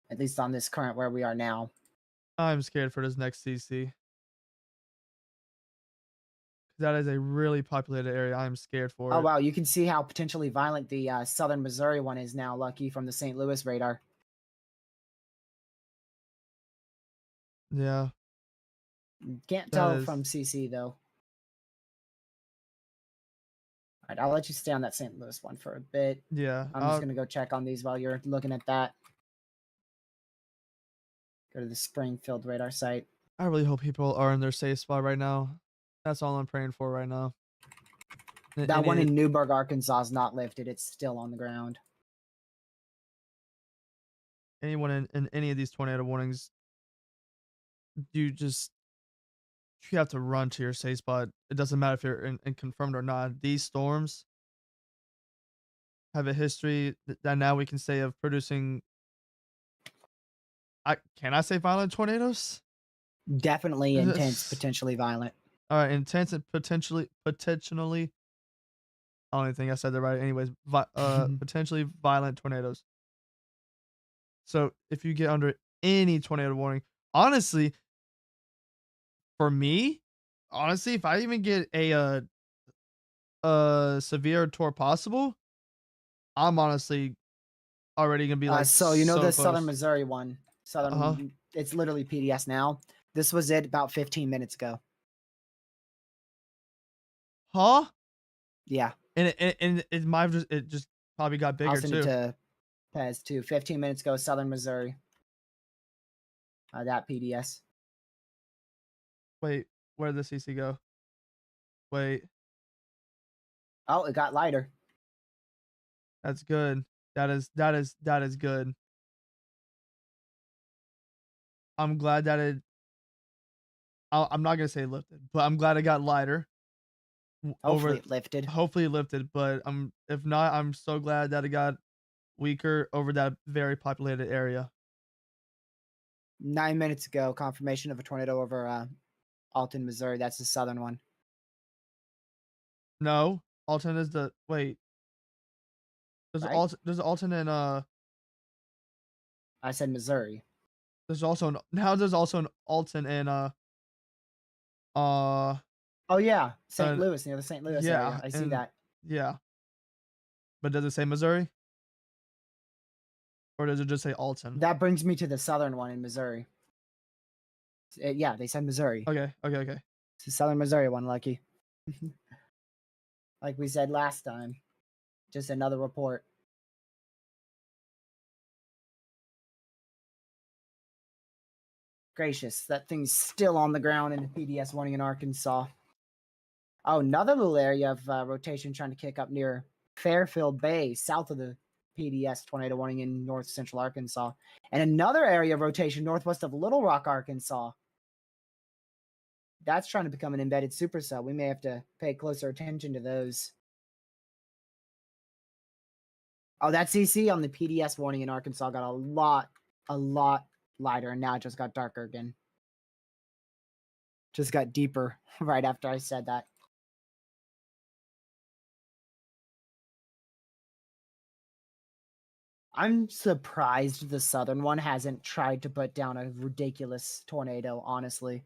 At least on this current where we are now. I'm scared for this next CC. That is a really populated area. I'm scared for Oh, it. wow. You can see how potentially violent the southern Missouri one is now, Lucky, from the St. Louis radar. Yeah, Can't that tell is. from CC, though. All right, I'll let you stay on that St. Louis one for a bit. Yeah, I'm just going to go check on these while you're looking at that. Go to the Springfield radar site. I really hope people are in their safe spot right now. That's all I'm praying for right now. That one in Newburgh, Arkansas is not lifted. It's still on the ground. Anyone in any of these tornado warnings, you have to run to your safe spot. It doesn't matter if you're in confirmed or not. These storms have a history that now we can say of producing. Can I say violent tornadoes? Definitely intense, potentially violent. All right, intense and potentially. I don't even think I said that right. Anyways, potentially violent tornadoes. So if you get under any tornado warning, honestly, for me, if I even get a severe tour possible, I'm honestly already gonna be like So you know so the Southern close. Missouri one. Uh-huh. It's literally PDS now. This was it about 15 minutes ago. Huh? Yeah. And it might have just probably got I'll bigger send it too. to Pez too. 15 minutes ago, Southern Missouri. That PDS. Wait, where did the CC go? Wait, Oh, it got lighter. that's good. That is good. I'm glad that I'm not gonna say it lifted, but I'm glad it got lighter. Hopefully it lifted. Hopefully it lifted, but if not, I'm so glad that it got weaker over that very populated area. 9 minutes ago, confirmation of a tornado over Alton, Missouri. That's the southern one. No, Alton is Right? there's Alton in I said Missouri. there's also an Alton in uh Oh yeah, St. uh Louis, near the St. Louis area. yeah, I see and that. yeah, but does it say Missouri or does it just say Alton? That brings me to the southern one in Missouri. Yeah, they said Missouri. Okay. It's the southern Missouri one, Lucky. Like we said last time. Just another report. Gracious, that thing's still on the ground in the PDS warning in Arkansas. Oh, another little area of rotation trying to kick up near Fairfield Bay, south of the PDS tornado warning in north central Arkansas. And another area of rotation northwest of Little Rock, Arkansas. That's trying to become an embedded supercell. We may have to pay closer attention to those. Oh, that CC on the PDS warning in Arkansas got a lot lighter, and now it just got darker again. Just got deeper right after I said that. I'm surprised the southern one hasn't tried to put down a ridiculous tornado, honestly.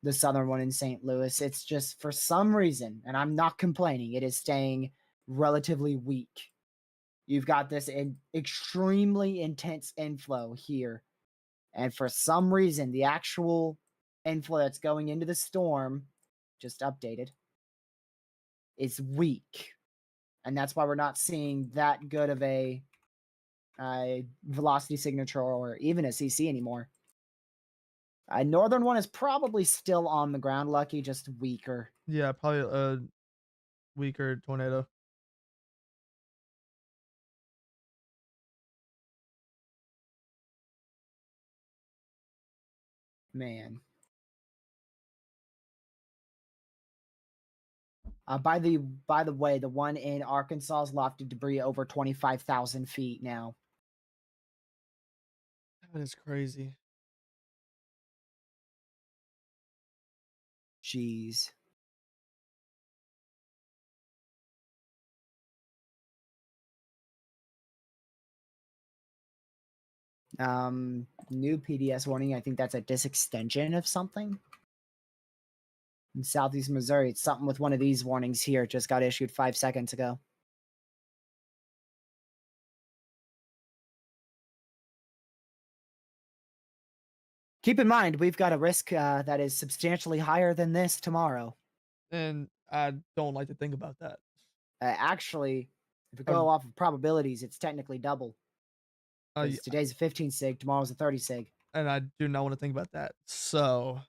The southern one in St. Louis. It's just for some reason, and I'm not complaining, it is staying relatively weak. You've got this extremely intense inflow here. And for some reason, the actual inflow that's going into the storm, just updated, is weak. And that's why we're not seeing that good of a velocity signature or even a CC anymore. Northern one is probably still on the ground, Lucky, just weaker. Yeah, probably a weaker tornado. Man. By the way, the one in Arkansas has lofted debris over 25,000 feet now. That is crazy. Jeez. New PDS warning. I think that's a disextension of something. In southeast Missouri, it's something with one of these warnings here. Just got issued 5 seconds ago. Keep in mind, we've got a risk that is substantially higher than this tomorrow. And I don't like to think about that. Actually, if we I, go off of probabilities, it's technically double. I, Because today's a 15 sig, tomorrow's a 30 sig. and I do not want to think about that. So,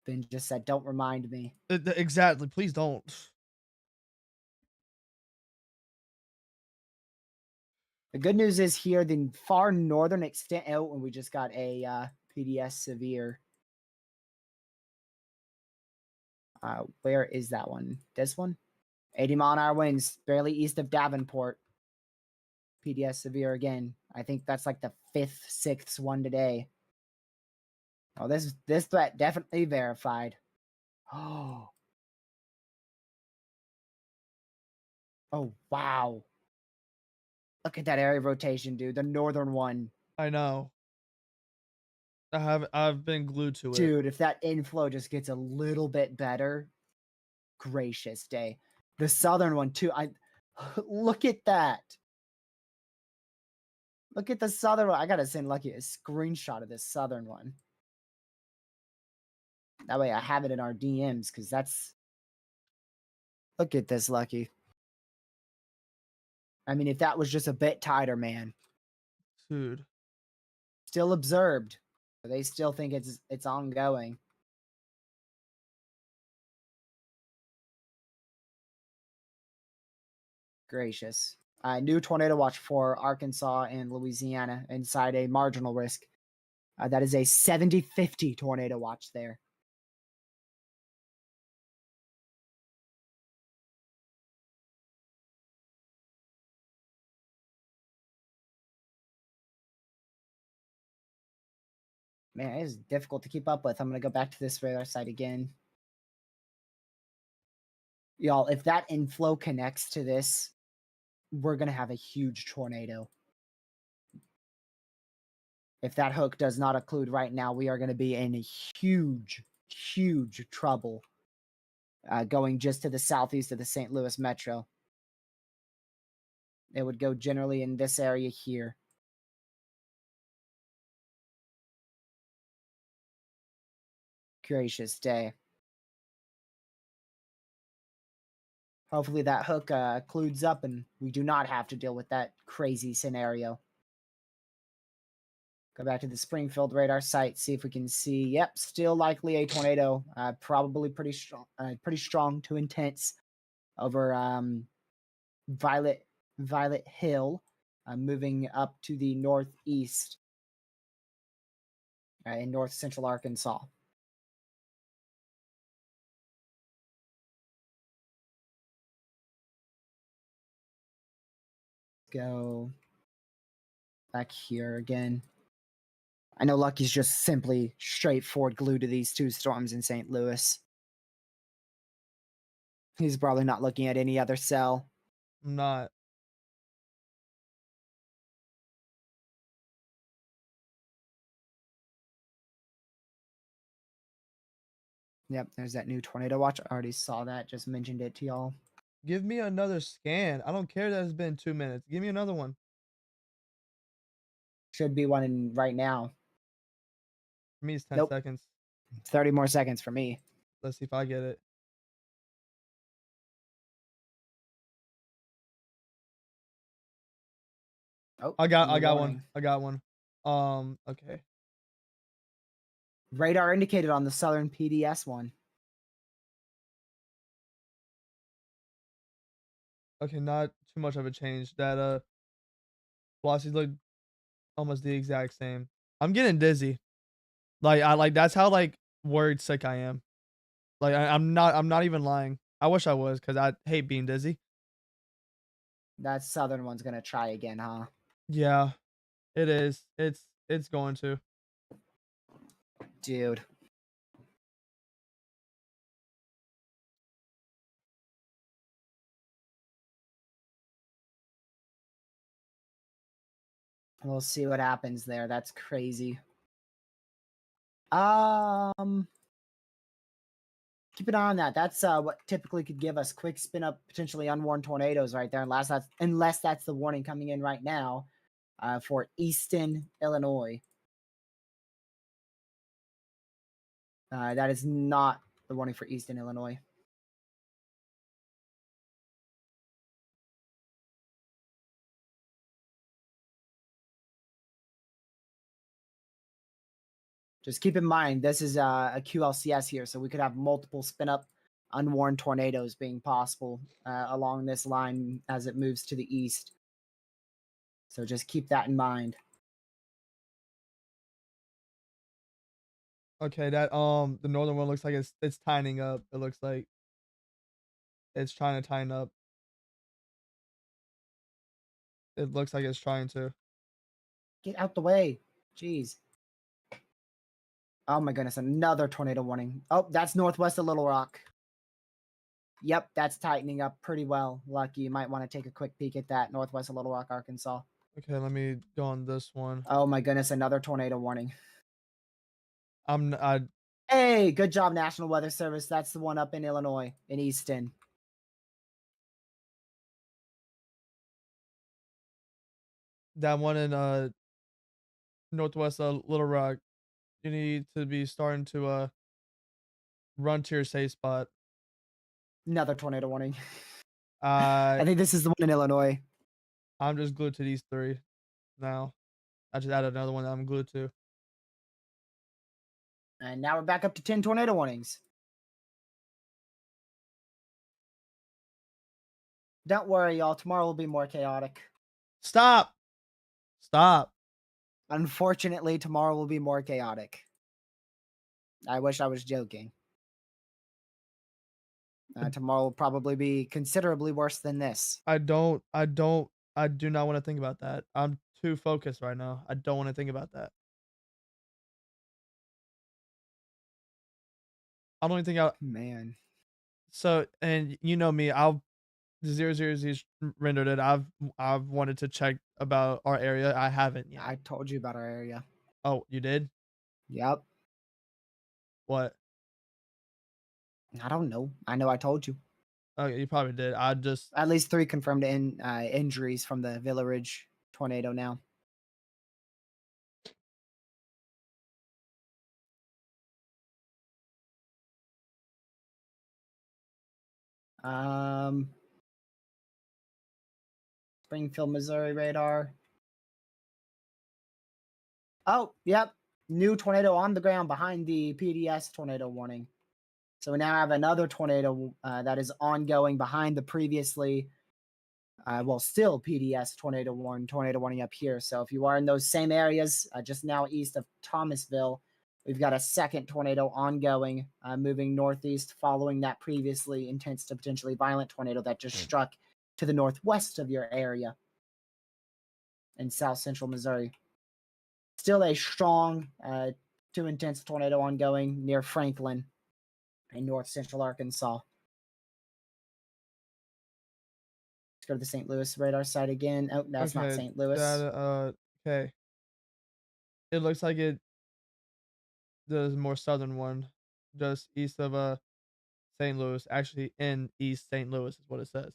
Ben just said, don't remind me. exactly. Please don't. The good news is here, the far northern extent. Oh, and we just got a PDS severe. Where is that one? This one? 80-mile-an-hour winds, barely east of Davenport. PDS severe again. I think that's like the 5th, 6th one today. Oh, this threat definitely verified. Oh. Oh, wow. Look at that area rotation, dude. The northern one. I know. I've been glued to it. Dude, if that inflow just gets a little bit better, gracious day. The southern one too. Look at that. Look at the southern one. I gotta send Lucky a screenshot of this southern one. That way I have it in our DMs, because that's. Look at this, Lucky. I mean, if that was just a bit tighter, man. Dude. Still observed. They still think it's ongoing. Gracious. New tornado watch for Arkansas and Louisiana inside a marginal risk. That is a 70-50 tornado watch there. Man, it is difficult to keep up with. I'm going to go back to this radar site again. Y'all, if that inflow connects to this, we're going to have a huge tornado. If that hook does not occlude right now, we are going to be in a huge, huge trouble going just to the southeast of the St. Louis metro. It would go generally in this area here. Gracious day. Hopefully that hook occludes up and we do not have to deal with that crazy scenario. Go back to the Springfield radar site, see if we can see. Yep, still likely a tornado. Probably pretty strong to intense over Violet Hill, moving up to the northeast in north central Arkansas. Go back here again. I know Lucky's just simply straightforward glued to these two storms in St. Louis. He's probably not looking at any other cell. I'm not. Yep, there's that new tornado watch. I already saw that. Just mentioned it to y'all. Give me another scan. I don't care that it's been 2 minutes. Give me another one. Should be one in right now. For me, it's 10 Nope. seconds. 30 more seconds for me. Let's see if I get it. Oh, I new got one. warning. I got one. Okay. Radar indicated on the southern PDS one. Okay, not too much of a change. That velocities look almost the exact same. I'm getting dizzy. That's how like worried sick I am. Like I'm not even lying. I wish I was because I hate being dizzy. That southern one's gonna try again, huh? Yeah, it is. It's going to. Dude. We'll see what happens there. That's crazy. Um, keep an eye on that. That's what typically could give us quick spin up, potentially unwarned tornadoes right there. Unless that's the warning coming in right now for Easton, Illinois. That is not the warning for Easton, Illinois. Just keep in mind, this is a QLCS here, so we could have multiple spin up unwarned tornadoes being possible along this line as it moves to the east. So just keep that in mind. Okay, that the northern one looks like it's tightening up. It looks like it's trying to tighten up. It looks like it's trying to. Get out the way. Jeez. Oh my goodness, another tornado warning. Oh, that's northwest of Little Rock. Yep, that's tightening up pretty well. Lucky, you might want to take a quick peek at that, northwest of Little Rock, Arkansas. Okay, let me go on this one. Oh my goodness, another tornado warning. I Hey, good job, National Weather Service. That's the one up in Illinois, in Easton. that one in northwest of Little Rock. You need to be starting to run to your safe spot. Another tornado warning. I I think this is the one in Illinois. I'm just glued to these three now. I just added another one that I'm glued to. And now we're back up to 10 tornado warnings. Don't worry, y'all. Tomorrow will be more chaotic. Stop. Stop. Unfortunately, tomorrow will be more chaotic. I wish I was joking. Tomorrow will probably be considerably worse than this. I do not want to think about that. I'm too focused right now. I don't want to think about that. I don't even think I Man, so and you know me, I'll 000 rendered it. I've wanted to check about our area. I haven't yet. I told you about our area. Oh, you did? Yep. What? I don't know. I know I told you. Okay, you probably did. I just At least 3 confirmed injuries from the Villa Ridge tornado now. Um, Springfield, Missouri radar. Oh, yep. New tornado on the ground behind the PDS tornado warning. So we now have another tornado that is ongoing behind the previously, still PDS tornado warning up here. So if you are in those same areas, just now east of Thomasville, we've got a second tornado ongoing, moving northeast, following that previously intense to potentially violent tornado that just struck to the northwest of your area in south central Missouri. Still a strong to intense tornado ongoing near Franklin in north central Arkansas. Let's go to the St. Louis radar site again. Oh, that's not okay. St. Louis. That okay. It looks like the more southern one, just east of St. Louis, actually in East St. Louis is what it says.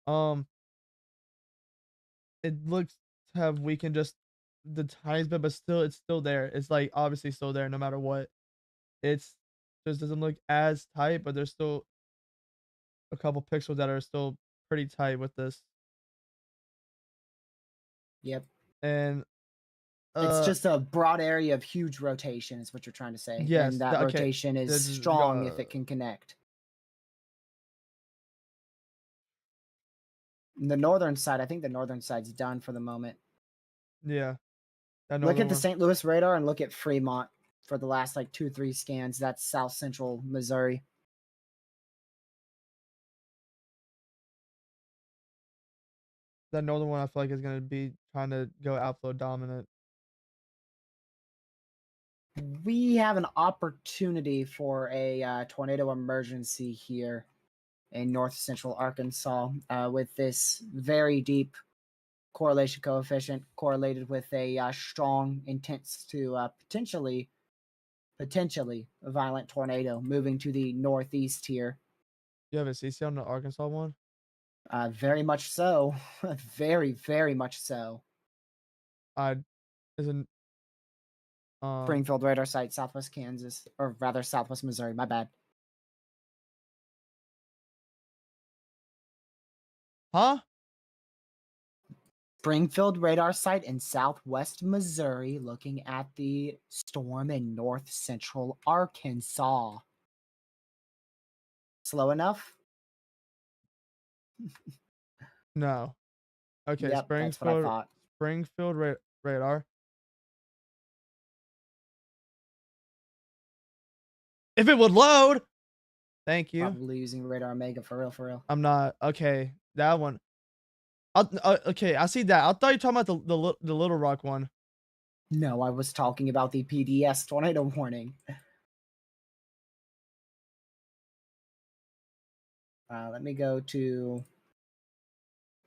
Um, it looks to have weakened just the tiniest bit, but still, it's still there. It's like obviously still there no matter what. It's just doesn't look as tight, but there's still a couple pixels that are still pretty tight with this. Yep. and It's uh just a broad area of huge rotation, is what you're trying to say, and yes, that okay. rotation is This is strong if it can connect. The northern side, I think the northern side's done for the moment. yeah, that Look northern at the one. St. Louis radar and look at Fremont for the last like 2-3 scans. That's south central Missouri. That northern one I feel like is gonna be trying to go outflow dominant. We have an opportunity for a tornado emergency here in north central Arkansas with this very deep correlation coefficient correlated with a strong, intense to potentially a violent tornado moving to the northeast here. You have a CC on the Arkansas one? Very much so. Very, very much so. I isn't Springfield radar site, southwest Kansas, or rather southwest Missouri. My bad. huh? Springfield radar site in southwest Missouri, looking at the storm in north central Arkansas. Slow enough? No. Okay, Yep, that's what I thought. Springfield radar. If it would load! Thank you. Probably using radar Omega for real, for real. I'm not okay, that one. Okay, I see that. I thought you were talking about the Little Rock one. No, I was talking about the PDS tornado warning. Let me go to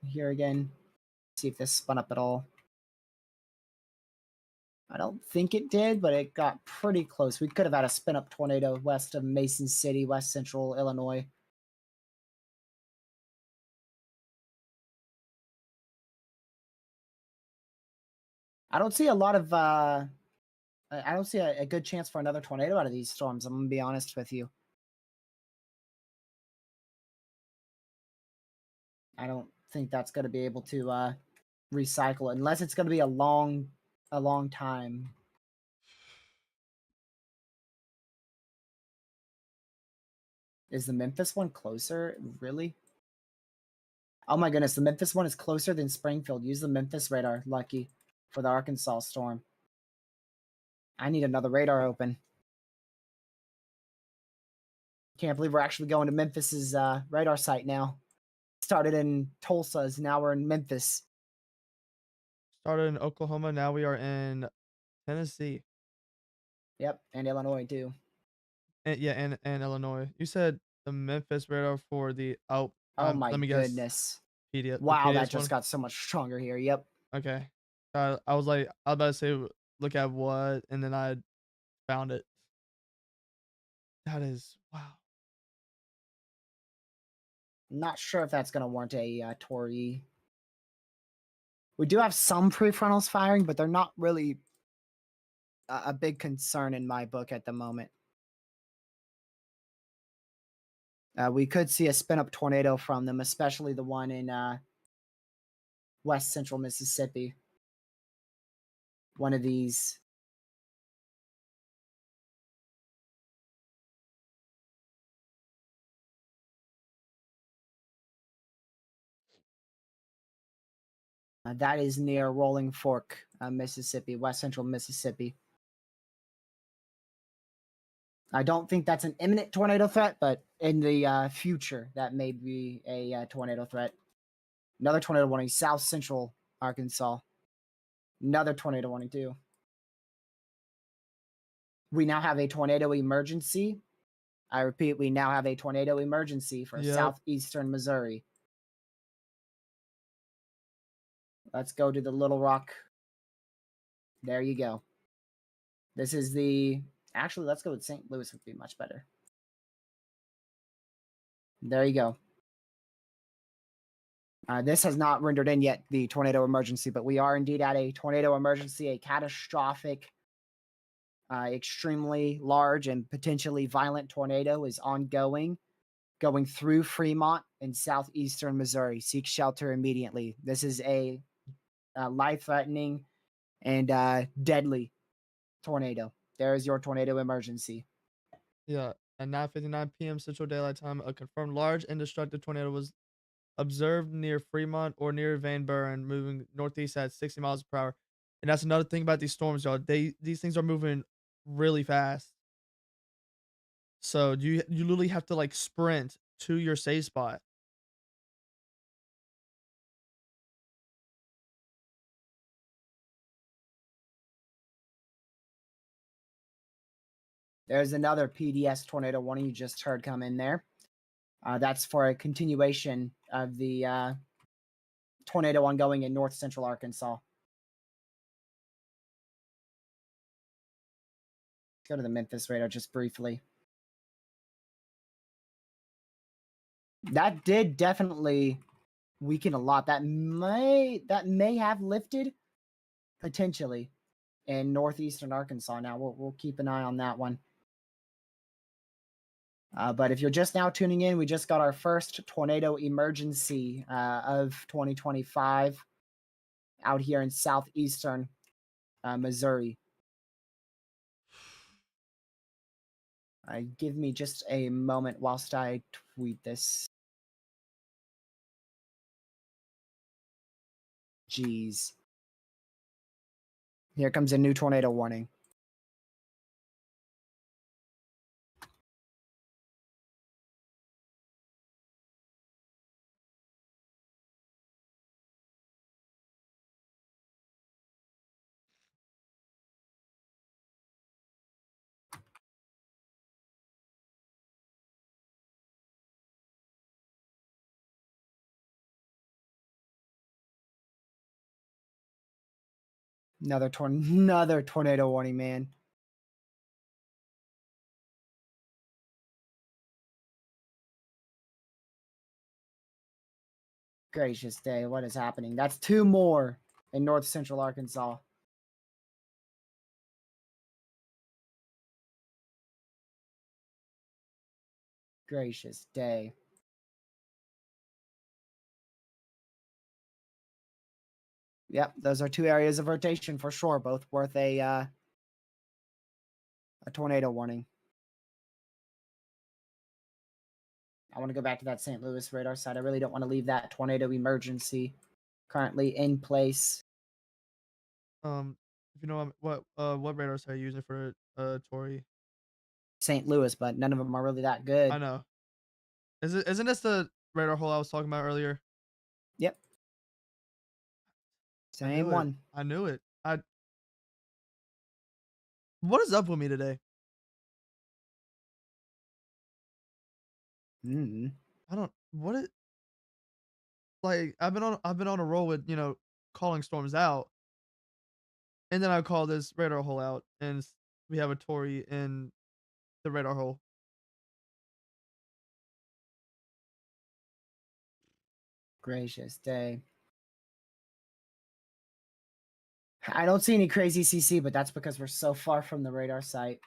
here again. See if this spun up at all. I don't think it did, but it got pretty close. We could have had a spin up tornado west of Mason City, west central Illinois. I don't see a lot of I don't see a good chance for another tornado out of these storms. I'm gonna be honest with you. I don't think that's gonna be able to recycle it unless it's gonna be a long time. Is the Memphis one closer? Really? Oh my goodness, the Memphis one is closer than Springfield. Use the Memphis radar, Lucky, for the Arkansas storm. I need another radar open. Can't believe we're actually going to Memphis's radar site now. Started in Tulsa, now we're in Memphis. Started in Oklahoma, now we are in Tennessee. Yep, and Illinois too. And yeah, and Illinois. You said the Memphis radar for the Oh my let me guess. goodness. The Wow, that PDS just one? got so much stronger here. Yep. Okay. I was like, I was about to say, look at what, and then I found it. That is wow. Not sure if that's going to warrant a Tori. We do have some prefrontals firing, but they're not really a big concern in my book at the moment. We could see a spin up tornado from them, especially the one in west central Mississippi. One of these. That is near Rolling Fork, Mississippi, west central Mississippi. I don't think that's an imminent tornado threat, but in the future, that may be a tornado threat. Another tornado warning, south central Arkansas. Another tornado warning, too. We now have a tornado emergency. I repeat, we now have a tornado emergency for Yep. southeastern Missouri. Let's go to the Little Rock. There you go. This is the. Actually, let's go with St. Louis, would be much better. There you go. This has not rendered in yet the tornado emergency, but we are indeed at a tornado emergency, a catastrophic, extremely large and potentially violent tornado is ongoing, going through Fremont in southeastern Missouri. Seek shelter immediately. This is a life-threatening and deadly tornado. There is your tornado emergency. Yeah, at 9:59 p.m. Central Daylight Time, a confirmed large and destructive tornado was observed near Fremont or near Van Buren, moving northeast at 60 miles per hour. And that's another thing about these storms, y'all. These things are moving really fast. So you literally have to like sprint to your safe spot. There's another PDS tornado warning you just heard come in there. That's for a continuation of the tornado ongoing in north central Arkansas. Go to the Memphis radar just briefly. That did definitely weaken a lot. That may have lifted potentially in northeastern Arkansas. Now we'll keep an eye on that one. But if you're just now tuning in, we just got our first tornado emergency of 2025 out here in southeastern Missouri. Give me just a moment whilst I tweet this. Jeez. Here comes a new tornado warning. Another tornado warning, man. Gracious day, what is happening? That's two more in north central Arkansas. Gracious day. Yep, those are two areas of rotation for sure, both worth a tornado warning. I want to go back to that St. Louis radar site. I really don't want to leave that tornado emergency currently in place. If you know what radars are you using for Tori? St. Louis, but none of them are really that I good. know. Isn't this the radar hole I was talking about earlier? Yep, I same knew it. one. I knew it. I What is up with me today? Mm. I don't what it like I've been on a roll with, calling storms out, and then I call this radar hole out, and we have a Tory in the radar hole. Gracious day. I don't see any crazy CC, but that's because we're so far from the radar site.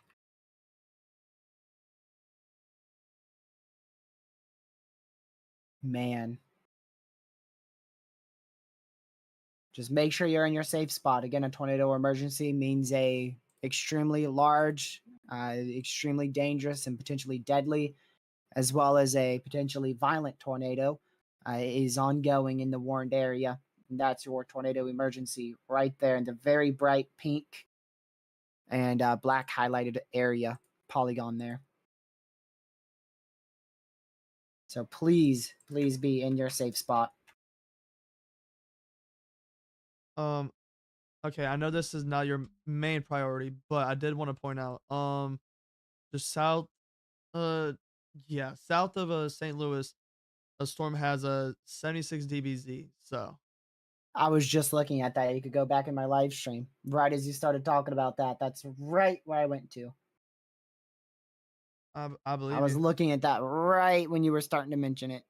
Man. Just make sure you're in your safe spot. Again, a tornado emergency means a extremely large, extremely dangerous, and potentially deadly, as well as a potentially violent tornado is ongoing in the warned area. And that's your tornado emergency right there in the very bright pink and black highlighted area polygon there. So please be in your safe spot. Um, okay, I know this is not your main priority, but I did want to point out, the south, uh, yeah, south of St. Louis, a storm has a 76 dBz. So I was just looking at that. You could go back in my live stream right as you started talking about that. That's right where I went to. I I believe was you. looking at that right when you were starting to mention it.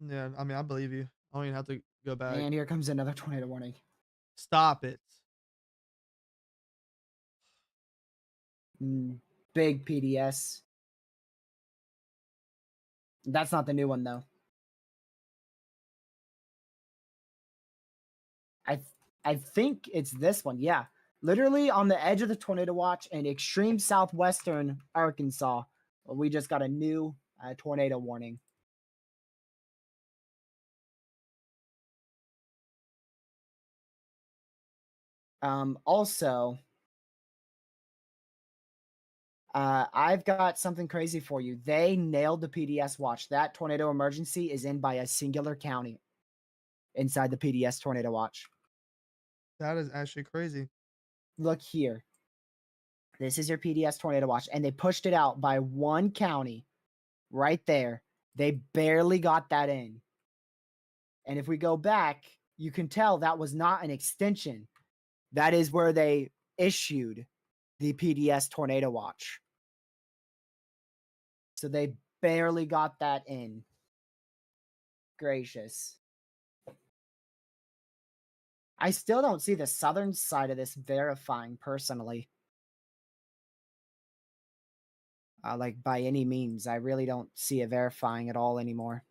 Yeah, I mean, I believe you. I don't even have to go back. And here comes another tornado warning. Stop it. Mm, big PDS. That's not the new one though. I I think it's this one. Yeah. Literally on the edge of the tornado watch in extreme southwestern Arkansas. We just got a new tornado warning. Also, I've got something crazy for you. They nailed the PDS watch. That tornado emergency is in by a singular county inside the PDS tornado watch. That is actually crazy. Look here. This is your PDS tornado watch, and they pushed it out by one county right there. They barely got that in. And if we go back, you can tell that was not an extension. That is where they issued the PDS tornado watch. So they barely got that in. Gracious. I still don't see the southern side of this verifying personally. Like by any means, I really don't see it verifying at all anymore.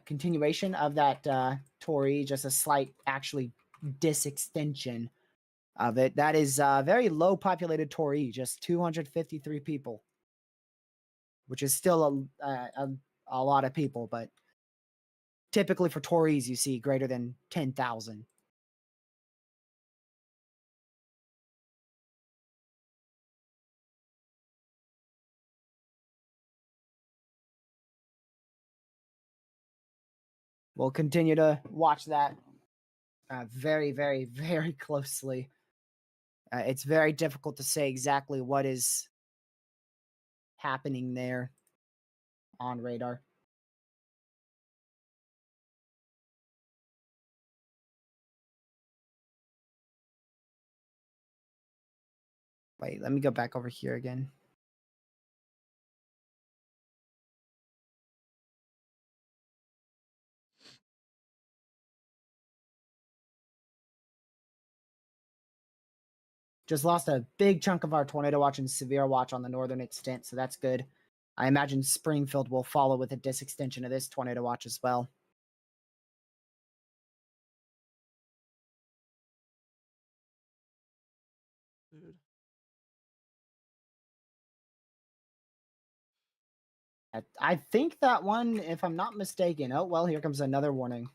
Continuation of that Tory, just a slight actually disextension of it. That is very low populated Tory, just 253 people, which is still a lot of people, but typically for Tories you see greater than 10,000. We'll continue to watch that very, very, very closely. It's very difficult to say exactly what is happening there on radar. Wait, let me go back over here again. Just lost a big chunk of our tornado watch and severe watch on the northern extent, so that's good. I imagine Springfield will follow with a disextension of this tornado watch as well. Dude. I think that one, if I'm not mistaken. Oh, well, here comes another warning.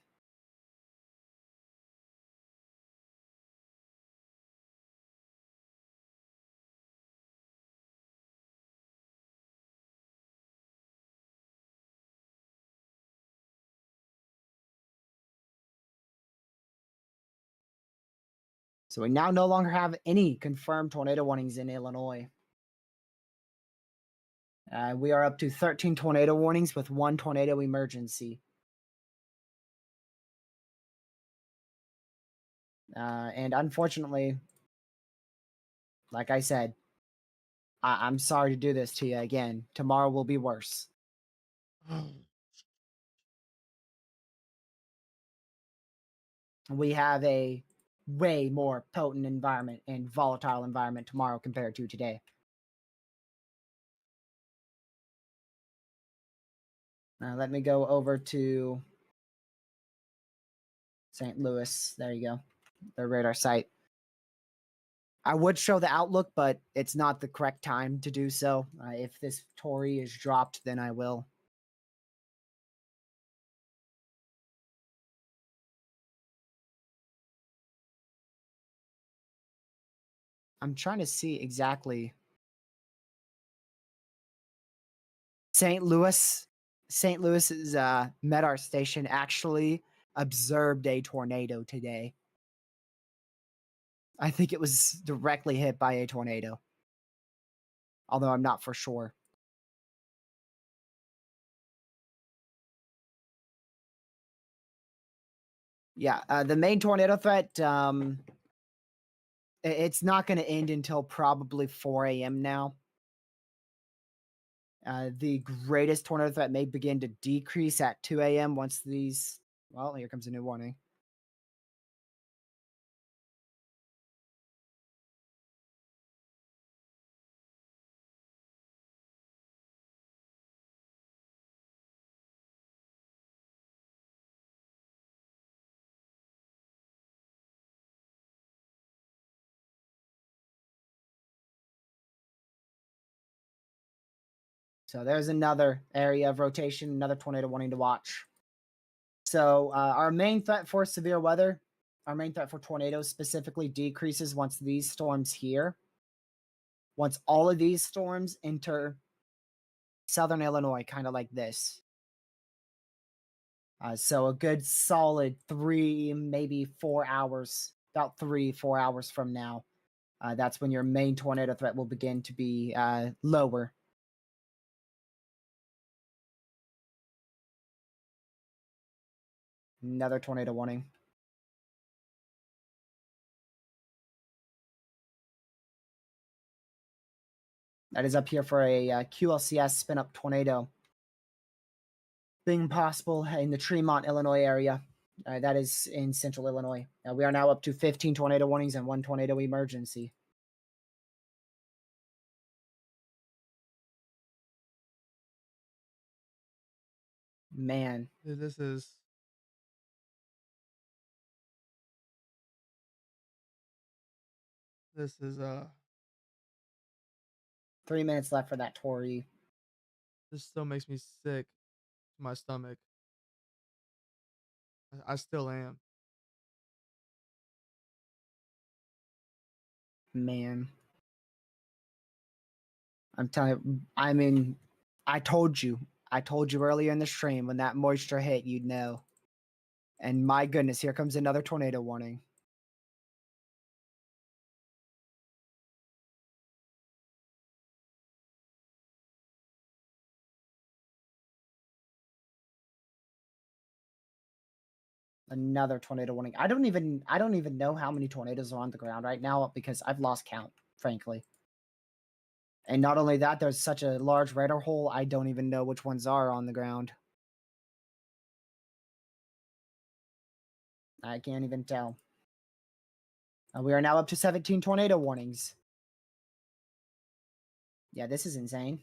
So we now no longer have any confirmed tornado warnings in Illinois. We are up to 13 tornado warnings with 1 tornado emergency. And unfortunately, like I said, I'm sorry to do this to you again. Tomorrow will be worse. We have a way more potent environment and volatile environment tomorrow compared to today. Let me go over to St. Louis. There you go. The radar site. I would show the outlook, but it's not the correct time to do so. If this Tory is dropped, then I will. I'm trying to see exactly. St. Louis's MEDAR station actually observed a tornado today. I think it was directly hit by a tornado, although I'm not for sure. Yeah, the main tornado threat, it's not going to end until probably 4 a.m. now. The greatest tornado threat may begin to decrease at 2 a.m. once these. Well, here comes a new warning. So there's another area of rotation, another tornado warning to watch. So our main threat for severe weather, our main threat for tornadoes specifically decreases once these storms here. Once all of these storms enter southern Illinois, kind of like this. So a good solid 3, maybe 4 hours, about 3-4 hours from now. That's when your main tornado threat will begin to be lower. Another tornado warning. That is up here for a QLCS spin up tornado being possible in the Tremont, Illinois area. That is in central Illinois. We are now up to 15 tornado warnings and 1 tornado emergency. Man. Dude, this is 3 minutes left for that Tory. this still makes me sick to my stomach. I still am. Man. I'm telling you, I mean, I told you earlier in the stream when that moisture hit, you'd know. And my goodness, here comes another tornado warning. Another tornado warning. I don't even know how many tornadoes are on the ground right now because I've lost count, frankly. And not only that, there's such a large radar hole, I don't even know which ones are on the ground. I can't even tell. We are now up to 17 tornado warnings. Yeah, this is insane.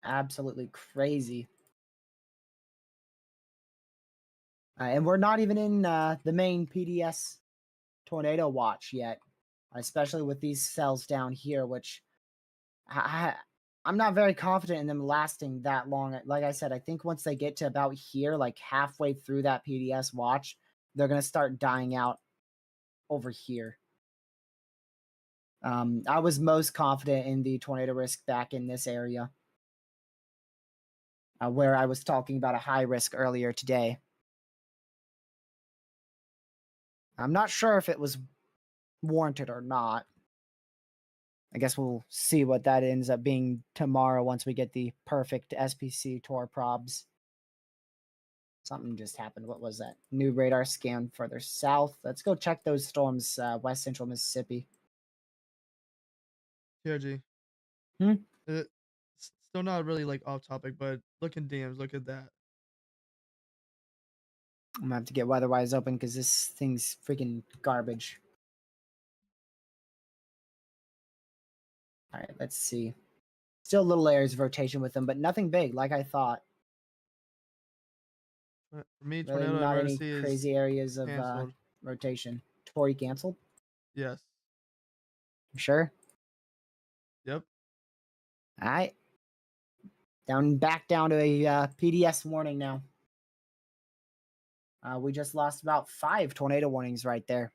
Absolutely crazy. And we're not even in the main PDS tornado watch yet, especially with these cells down here, which I'm not very confident in them lasting that long. Like I said, I think once they get to about here, like halfway through that PDS watch, they're going to start dying out over here. I was most confident in the tornado risk back in this area, where I was talking about a high risk earlier today. I'm not sure if it was warranted or not. I guess we'll see what that ends up being tomorrow once we get the perfect SPC Tor probs. Something just happened. What was that? New radar scan further south. Let's go check those storms west central Mississippi. TRG. Still not really like off topic, but look in DMs. Look at that. I'm gonna have to get Weatherwise open because this thing's freaking garbage. All right, let's see. Still little areas of rotation with them, but nothing big like I thought. For me, Really tornado not any emergency crazy is areas of canceled. rotation. Tory canceled? Yes. Sure. Yep. All right. Back down to a PDS warning now. We just lost about 5 tornado warnings right there.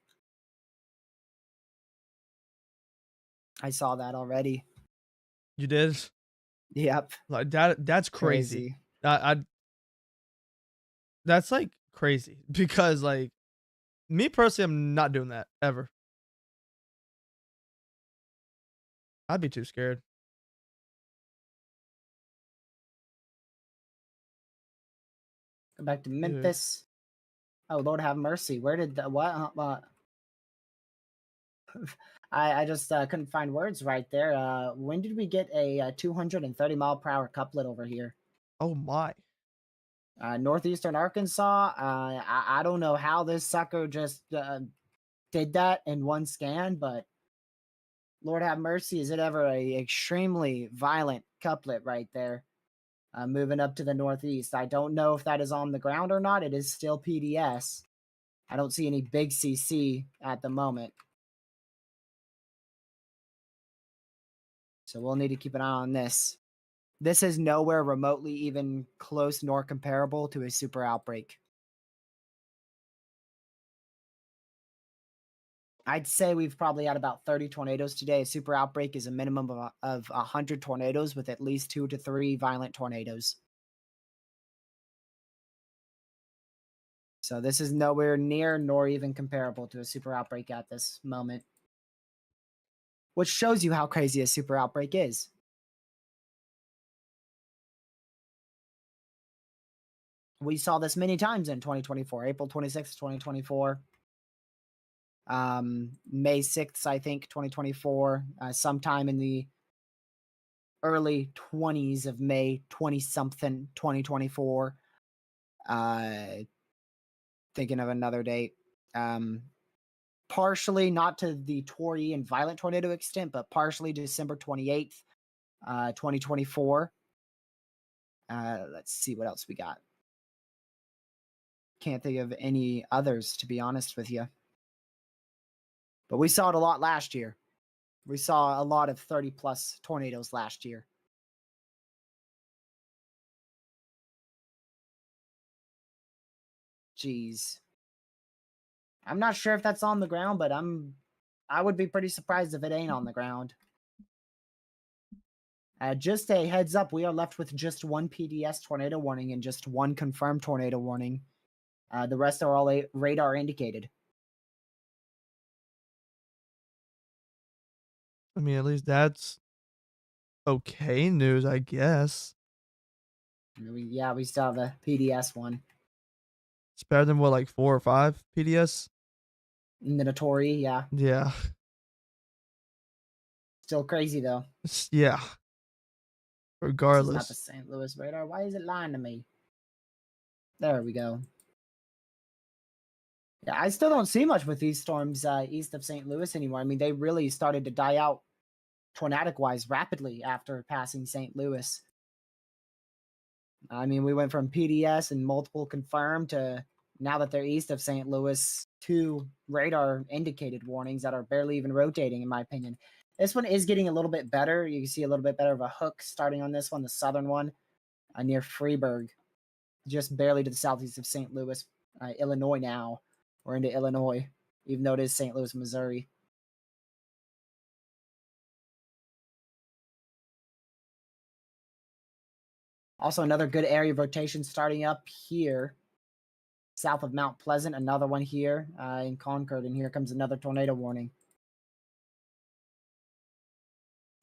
I saw that already. You did? Yep. Like that's crazy. That's like crazy because like me personally, I'm not doing that ever. I'd be too scared. Go back to Memphis. Dude. Oh, Lord have mercy. Where did the what? I just couldn't find words right there. When did we get a 230 mile per hour couplet over here? Oh my. Northeastern Arkansas. I don't know how this sucker just did that in one scan, but Lord have mercy, is it ever a extremely violent couplet right there? Moving up to the northeast. I don't know if that is on the ground or not. It is still PDS. I don't see any big CC at the moment. So we'll need to keep an eye on this. This is nowhere remotely even close nor comparable to a super outbreak. I'd say we've probably had about 30 tornadoes today. A super outbreak is a minimum of 100 tornadoes with at least 2 to 3 violent tornadoes. So this is nowhere near nor even comparable to a super outbreak at this moment. Which shows you how crazy a super outbreak is. We saw this many times in 2024, April 26th, 2024. May 6th, I think, 2024, sometime in the early 20s of May 20-something, 2024. Thinking of another date. Partially, not to the Tory and violent tornado extent, but partially December 28th, 2024. Let's see what else we got. Can't think of any others, to be honest with you. But we saw it a lot last year. We saw a lot of 30-plus tornadoes last year. Jeez. I'm not sure if that's on the ground, but I would be pretty surprised if it ain't on the ground. Just a heads up, we are left with just one PDS tornado warning and just one confirmed tornado warning. The rest are all radar indicated. I mean, at least that's okay news, I guess. We still have a PDS one. It's better than what, like 4 or 5 PDS? Minatory, yeah. Yeah. Still crazy though. Yeah. This is Regardless. not the St. Louis radar. Why is it lying to me? There we go. Yeah, I still don't see much with these storms east of St. Louis anymore. I mean, they really started to die out tornadic-wise rapidly after passing St. Louis. I mean, we went from PDS and multiple confirmed to now that they're east of St. Louis, 2 radar indicated warnings that are barely even rotating, in my opinion. This one is getting a little bit better. You can see a little bit better of a hook starting on this one, the southern one, near Freeburg, just barely to the southeast of St. Louis, Illinois now. We're into Illinois, even though it is St. Louis, Missouri. Also, another good area of rotation starting up here, south of Mount Pleasant. Another one here in Concord, and here comes another tornado warning.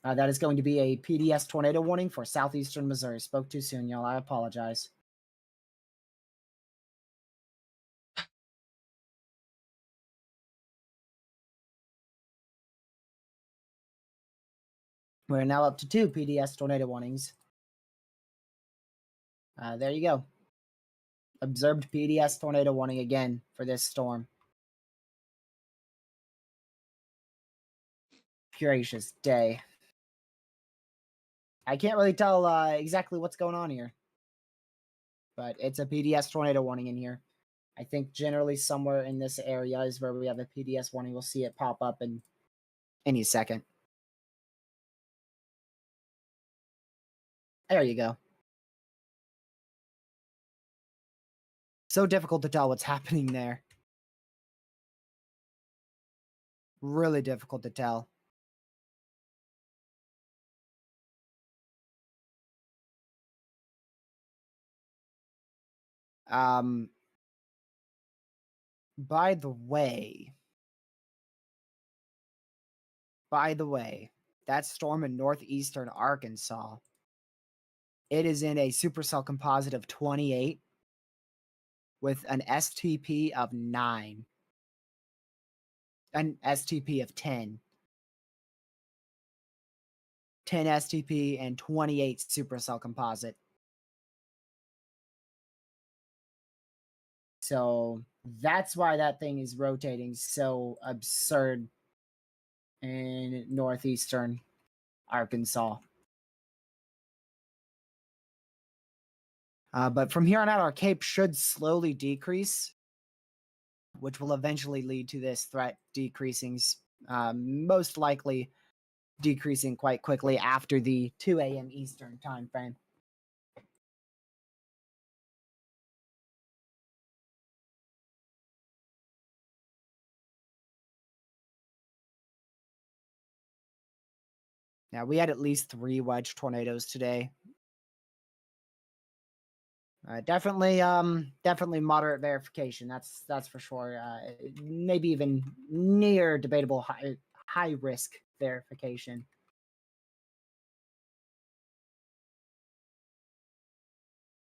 That is going to be a PDS tornado warning for southeastern Missouri. Spoke too soon, y'all. I apologize. We're now up to 2 PDS tornado warnings. There you go. Observed PDS tornado warning again for this storm. Gracious day. I can't really tell exactly what's going on here, but it's a PDS tornado warning in here. I think generally somewhere in this area is where we have a PDS warning. We'll see it pop up in any second. There you go. So difficult to tell what's happening there. Really difficult to tell. By the way, that storm in northeastern Arkansas, it is in a supercell composite of 28 with an STP of 9, an STP of 10. 10 STP and 28 supercell composite. So that's why that thing is rotating so absurd in northeastern Arkansas. But from here on out, our cape should slowly decrease, which will eventually lead to this threat decreasing, most likely decreasing quite quickly after the 2 a.m. Eastern time frame. Now, we had at least 3 wedge tornadoes today. Definitely moderate verification. That's for sure. Maybe even near debatable high risk verification.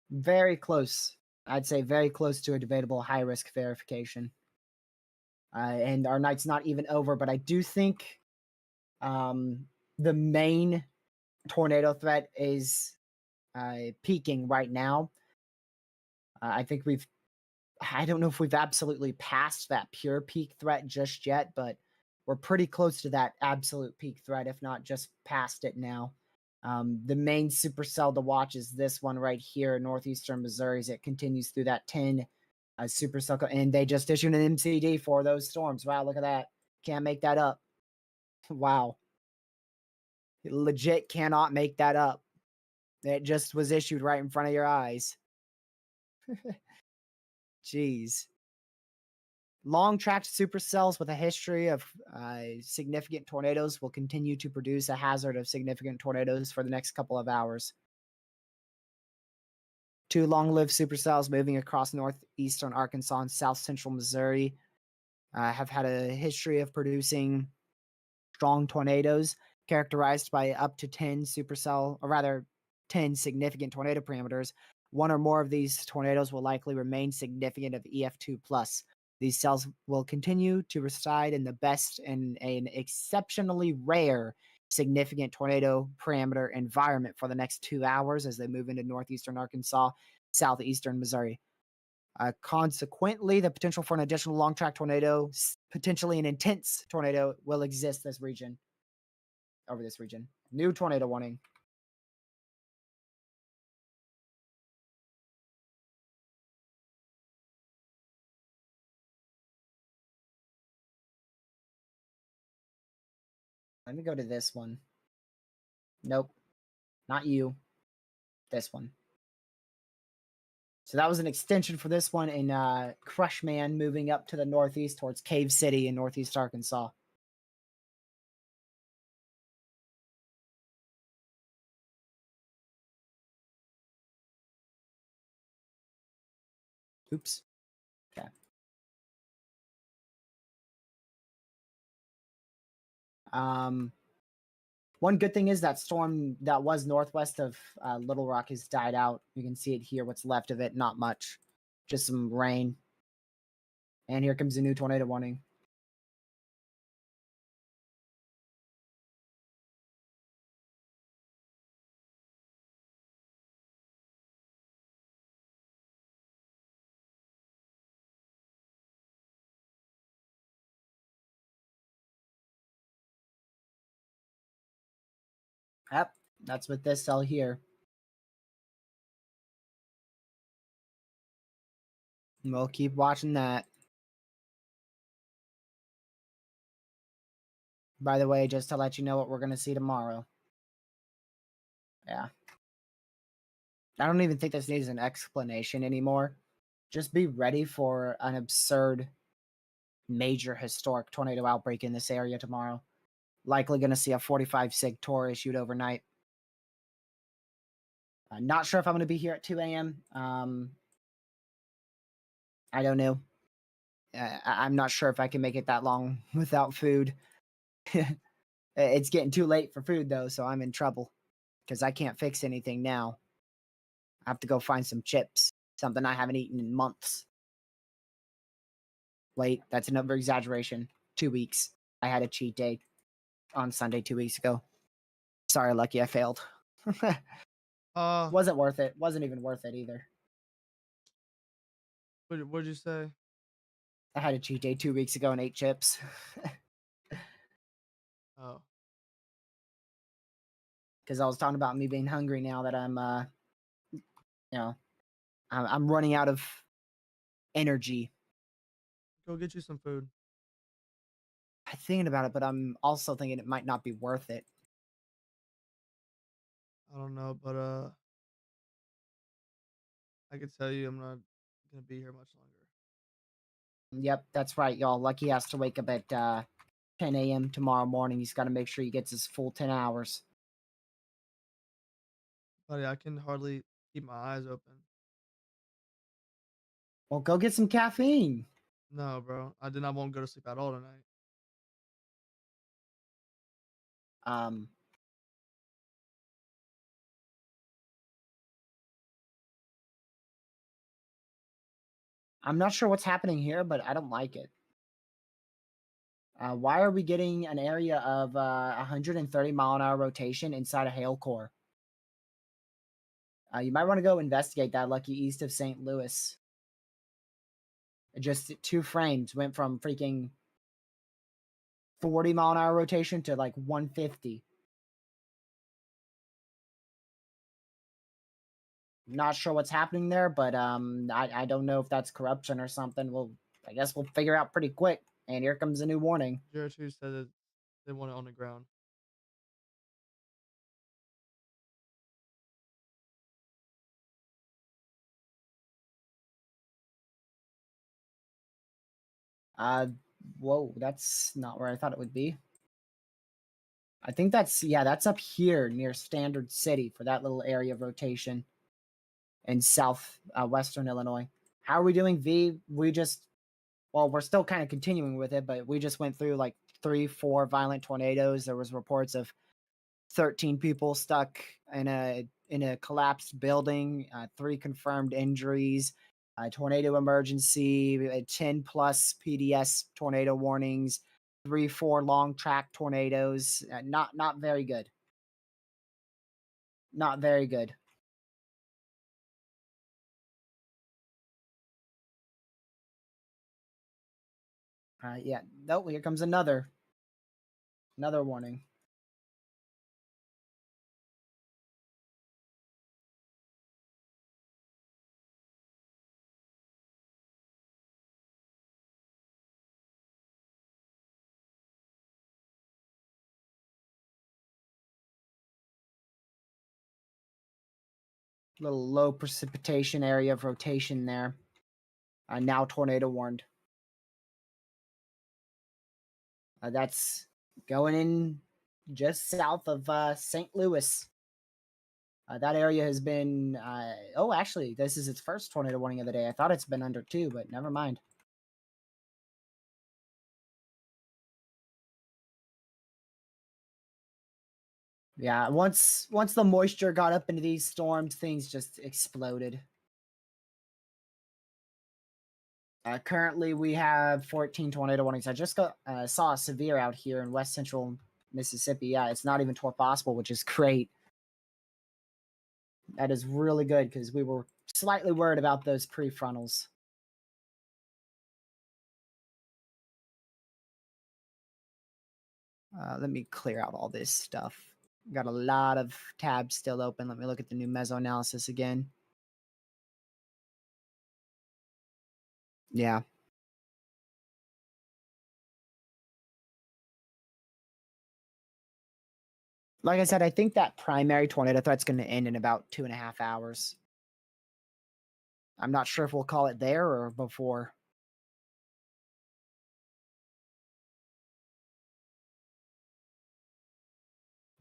Very close. I'd say very close to a debatable high risk verification. And our night's not even over, but I do think the main tornado threat is peaking right now. I think I don't know if we've absolutely passed that pure peak threat just yet, but we're pretty close to that absolute peak threat, if not just past it now. The main supercell to watch is this one right here in northeastern Missouri as it continues through that 10 supercell. And they just issued an MCD for those storms. Wow, look at that. Can't make that up. Wow. Legit cannot make that up. It just was issued right in front of your eyes. Jeez. Long-tracked supercells with a history of significant tornadoes will continue to produce a hazard of significant tornadoes for the next couple of hours. 2 long-lived supercells moving across northeastern Arkansas and south-central Missouri have had a history of producing strong tornadoes characterized by up to 10 supercell, or rather 10 significant tornado parameters. 1 or more of these tornadoes will likely remain significant of EF2+. These cells will continue to reside in the best and an exceptionally rare significant tornado parameter environment for the next 2 hours as they move into northeastern Arkansas, southeastern Missouri. Consequently, the potential for an additional long track tornado, potentially an intense tornado, will exist over this region. New tornado warning. Let me go to this one. Nope, not you. This one. So that was an extension for this one in Crushman moving up to the northeast towards Cave City in northeast Arkansas. Oops. Okay. One good thing is that storm that was northwest of Little Rock has died out. You can see it here, what's left of it, not much. Just some rain. And here comes a new tornado warning. Yep, that's with this cell here. And we'll keep watching that. By the way, just to let you know what we're going to see tomorrow. Yeah. I don't even think this needs an explanation anymore. Just be ready for an absurd, major historic tornado outbreak in this area tomorrow. Likely going to see a 45 sig tor issued overnight. Not sure if I'm going to be here at 2 a.m. I don't know. I'm not sure if I can make it that long without food. It's getting too late for food, though, so I'm in trouble because I can't fix anything now. I have to go find some chips, something I haven't eaten in months. Wait, that's an over exaggeration. 2 weeks. I had a cheat day on Sunday 2 weeks ago. Sorry, Lucky, I failed. Wasn't worth it. Wasn't even worth it either. What'd you say? I had a cheat day 2 weeks ago and ate chips. Oh. Because I was talking about me being hungry now that I'm, I'm running out of energy. Go get you some food. I'm thinking about it, but I'm also thinking it might not be worth it. I don't know, but I can tell you I'm not gonna be here much longer. Yep, that's right, y'all. Lucky has to wake up at 10 a.m. tomorrow morning. He's got to make sure he gets his full 10 hours. Buddy, I can hardly keep my eyes open. Well, go get some caffeine. No, bro. I won't go to sleep at all tonight. Um, I'm not sure what's happening here, but I don't like it. Why are we getting an area of 130-mile-an-hour rotation inside a hail core? You might want to go investigate that, Lucky, east of St. Louis. Just 2 frames went from freaking 40-mile-an-hour rotation to like 150. Not sure what's happening there, but I don't know if that's corruption or something. I guess we'll figure out pretty quick. And here comes a new warning. 02 said that they want it on the ground. Uh, whoa, that's not where I thought it would be. I think that's up here near Standard City for that little area of rotation in western Illinois. How are we doing, V? We're still kind of continuing with it, but we just went through like 3, 4 violent tornadoes. There was reports of 13 people stuck in a collapsed building, 3 confirmed injuries, tornado emergency, 10 plus PDS tornado warnings, 3, 4 long track tornadoes. Not very good. Not very good. Yeah. Nope. Here comes another warning. Little low precipitation area of rotation there. Now tornado warned. That's going in just south of St. Louis. That area has been. Actually, this is its first tornado warning of the day. I thought it's been under 2, but never mind. Yeah, once the moisture got up into these storms, things just exploded. Currently, we have 14 tornado warnings. I just saw a severe out here in west central Mississippi. Yeah, it's not even torp possible, which is great. That is really good because we were slightly worried about those prefrontals. Let me clear out all this stuff. Got a lot of tabs still open. Let me look at the new meso analysis again. Yeah. Like I said, I think that primary tornado threat's going to end in about 2.5 hours. I'm not sure if we'll call it there or before.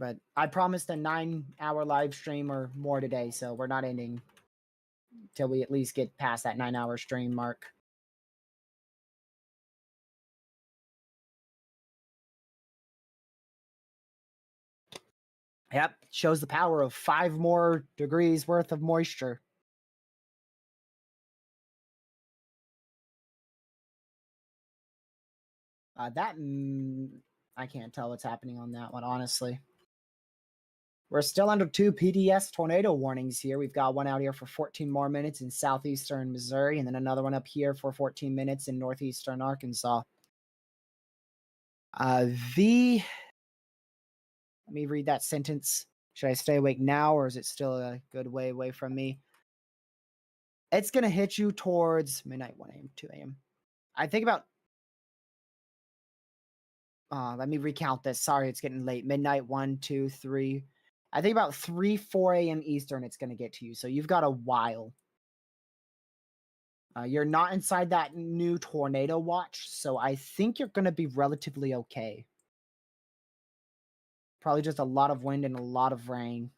But I promised a 9-hour live stream or more today, so we're not ending till we at least get past that 9-hour stream mark. Yep, shows the power of 5 more degrees worth of moisture. I can't tell what's happening on that one, honestly. We're still under 2 PDS tornado warnings here. We've got one out here for 14 more minutes in southeastern Missouri, and then another one up here for 14 minutes in northeastern Arkansas. Let me read that sentence. Should I stay awake now, or is it still a good way away from me? It's going to hit you towards midnight, 1 a.m., 2 a.m. I think about let me recount this. Sorry, it's getting late. Midnight, 1, 2, 3. I think about 3, 4 a.m. Eastern, it's going to get to you. So you've got a while. You're not inside that new tornado watch, so I think you're going to be relatively okay. Probably just a lot of wind and a lot of rain.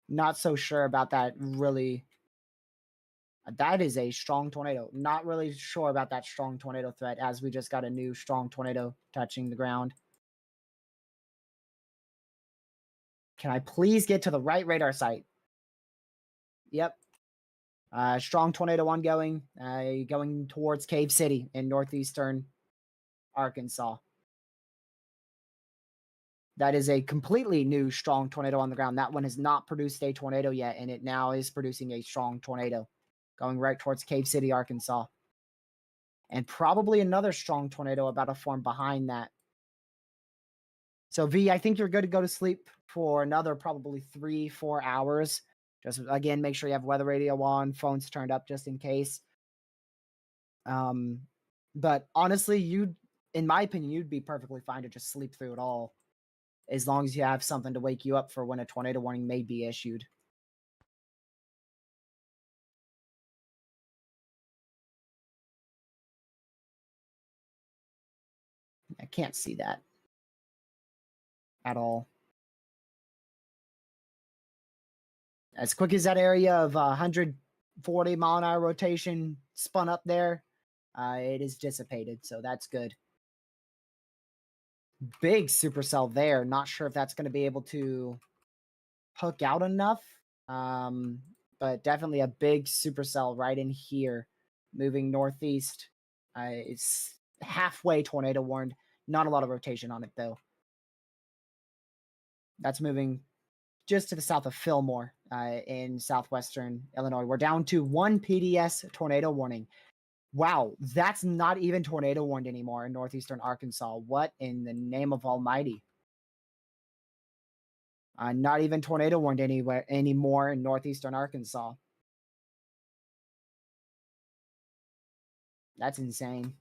Not so sure about that really. That is a strong tornado. Not really sure about that strong tornado threat as we just got a new strong tornado touching the ground. Can I please get to the right radar site? Yep. Strong tornado ongoing, going towards Cave City in northeastern Arkansas. That is a completely new strong tornado on the ground. That one has not produced a tornado yet, and it now is producing a strong tornado going right towards Cave City, Arkansas. And probably another strong tornado about to form behind that. So, V, I think you're good to go to sleep for another probably 3, 4 hours. Just, again, make sure you have weather radio on, phones turned up just in case. But honestly, in my opinion, you'd be perfectly fine to just sleep through it all, as long as you have something to wake you up for when a tornado warning may be issued. I can't see that at all. As quick as that area of 140 mile an hour rotation spun up there, it is dissipated, so that's good. Big supercell there. Not sure if that's going to be able to hook out enough, but definitely a big supercell right in here, moving northeast. It's halfway tornado warned. Not a lot of rotation on it, though. That's moving just to the south of Fillmore in southwestern Illinois. We're down to 1 PDS tornado warning. Wow, that's not even tornado warned anymore in northeastern Arkansas. What in the name of Almighty? Not even tornado warned anymore in northeastern Arkansas. That's insane.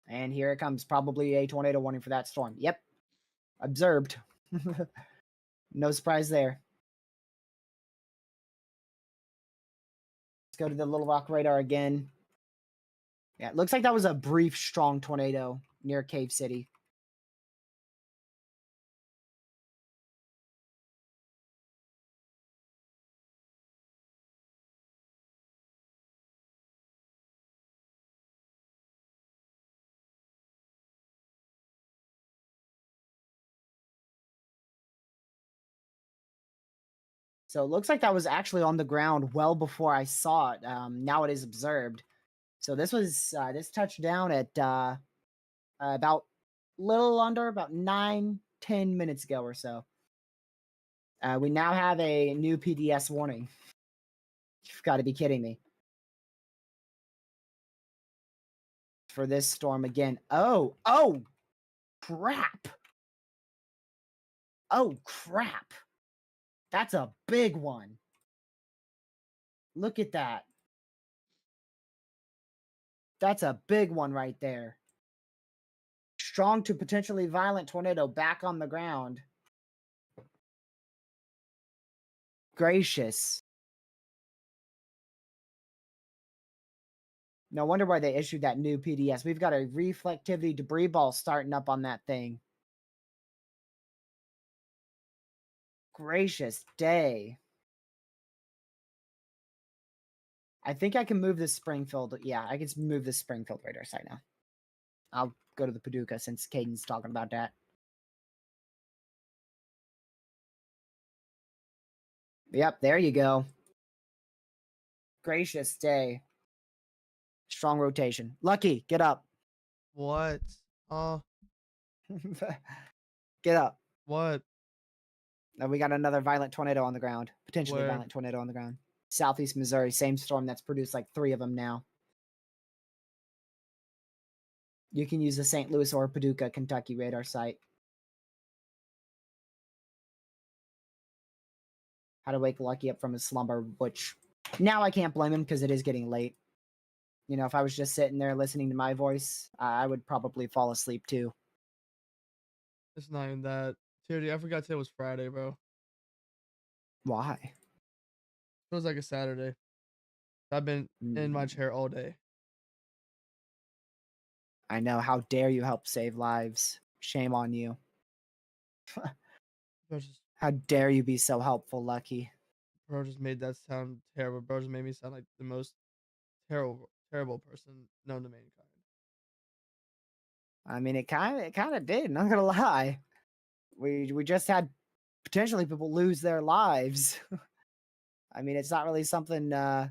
And here it comes, probably a tornado warning for that storm. Yep, observed. No surprise there. Let's go to the Little Rock radar again. Yeah, it looks like that was a brief, strong tornado near Cave City. So it looks like that was actually on the ground well before I saw it. Now it is observed. So this was this touched down at about about 9-10 minutes ago or so. We now have a new PDS warning. You've got to be kidding me. For this storm again. Oh, crap. Oh, crap. That's a big one. Look at that. That's a big one right there. Strong to potentially violent tornado back on the ground. Gracious. No wonder why they issued that new PDS. We've got a reflectivity debris ball starting up on that thing. Gracious day. I think I can move this Springfield. Yeah, I can move this Springfield radar site now. I'll go to the Paducah since Caden's talking about that. Yep, there you go. Gracious day. Strong rotation. Lucky, get up. What? Get up. What? We got another violent tornado on the ground. Potentially Where? violent tornado on the ground. Southeast Missouri, same storm that's produced like 3 of them now. You can use the St. Louis or Paducah, Kentucky radar site. How to wake Lucky up from his slumber, which now I can't blame him because it is getting late. You know, if I was just sitting there listening to my voice, I would probably fall asleep too. It's not even that. TRD, I forgot today was Friday, bro. Why? Feels like a Saturday. I've been in my Mm, chair all day. I know. How dare you help save lives? Shame on you. Bro just, How dare you be so helpful, Lucky? bro just made that sound terrible. Bro just made me sound like the most terrible person known to mankind. I mean, it kind of did. Not gonna lie. We just had potentially people lose their lives. I mean, it's not really something. I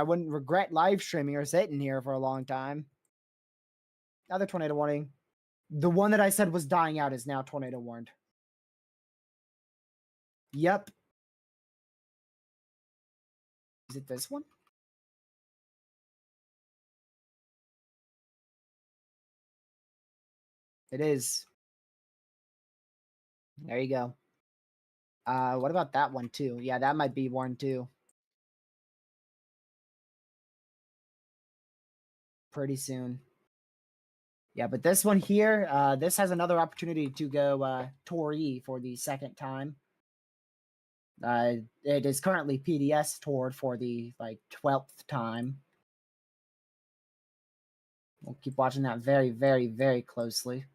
wouldn't regret live streaming or sitting here for a long time. Other tornado warning. The one that I said was dying out is now tornado warned. Yep. Is it this one? It is. There you go. What about that one too? Yeah, that might be warned too. Pretty soon. Yeah, but this one here, this has another opportunity to go Tori for the second time. It is currently PDS toured for the 12th time. We'll keep watching that very, very, very closely.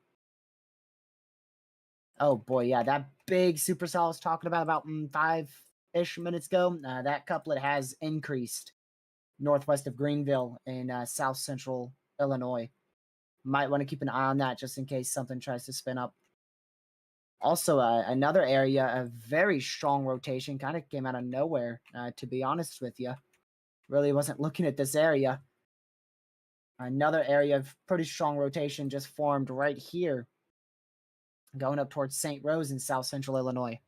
Oh boy, yeah, that big supercell I was talking about 5-ish minutes ago, that couplet has increased northwest of Greenville in south central Illinois. Might want to keep an eye on that just in case something tries to spin up. Also, another area of very strong rotation kind of came out of nowhere, to be honest with you. Really wasn't looking at this area. Another area of pretty strong rotation just formed right here, going up towards St. Rose in south central Illinois.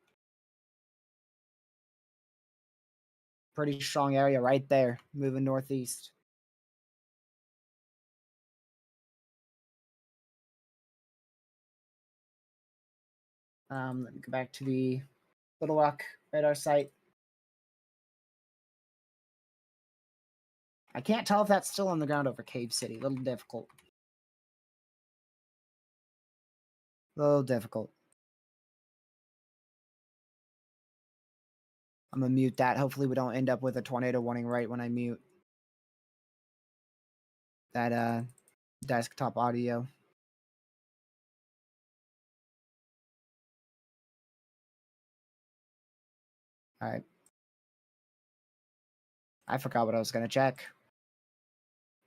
Pretty strong area right there, moving northeast. Let me go back to the Little Rock radar site. I can't tell if that's still on the ground over Cave City. A little difficult. A little difficult. I'm gonna mute that. Hopefully we don't end up with a tornado warning right when I mute that desktop audio. All right. I forgot what I was gonna check.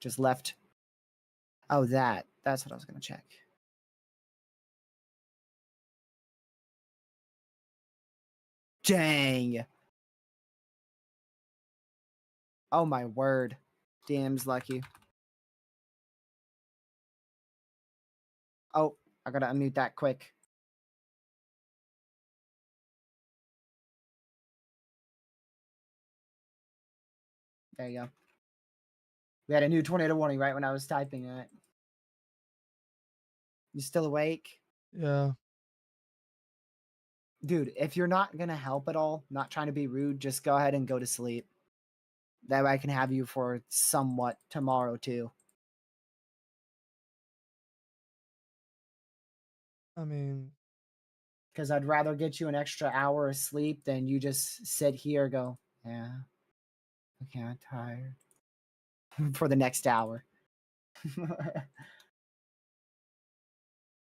Just left. Oh, that's what I was gonna check. Dang. Oh my word. DM's lucky. Oh, I gotta unmute that quick. There you go. We had a new tornado warning right when I was typing it. You still awake? Yeah. Dude, if you're not gonna help at all, not trying to be rude, just go ahead and go to sleep. That way I can have you for somewhat tomorrow too. I mean, Because I'd rather get you an extra hour of sleep than you just sit here go, yeah, okay, I'm tired for the next hour.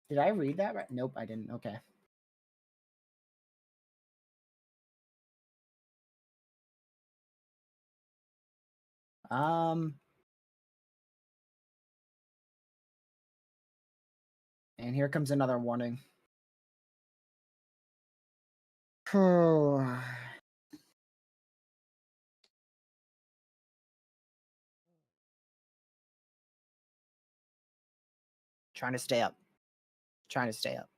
Did I read that right? Nope, I didn't. Okay. Um, and here comes another warning. Trying to stay up. Trying to stay up.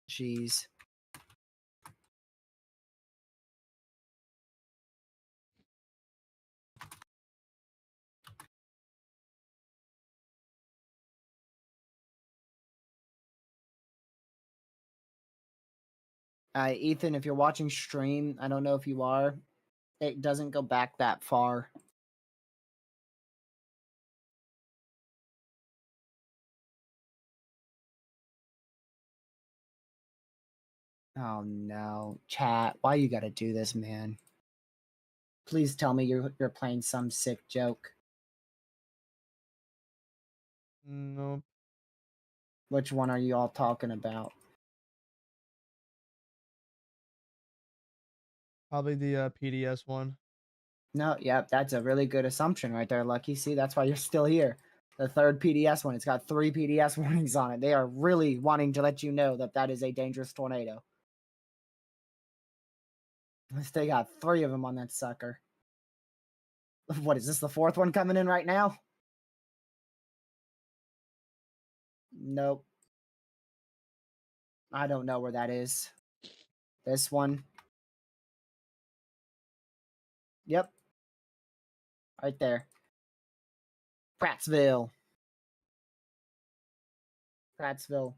Jeez. Ethan, if you're watching stream, I don't know if you are. It doesn't go back that far. Oh no, chat. Why you gotta do this, man? Please tell me you're playing some sick joke. Nope. Which one are you all talking about? Probably the PDS one. No, yep, that's a really good assumption right there, Lucky. See, that's why you're still here. The third PDS one, it's got 3 PDS warnings on it. They are really wanting to let you know that that is a dangerous tornado. They got 3 of them on that sucker. What is this, the 4th one coming in right now? Nope. I don't know where that is. This one. Yep. Right there. Prattsville. Prattsville,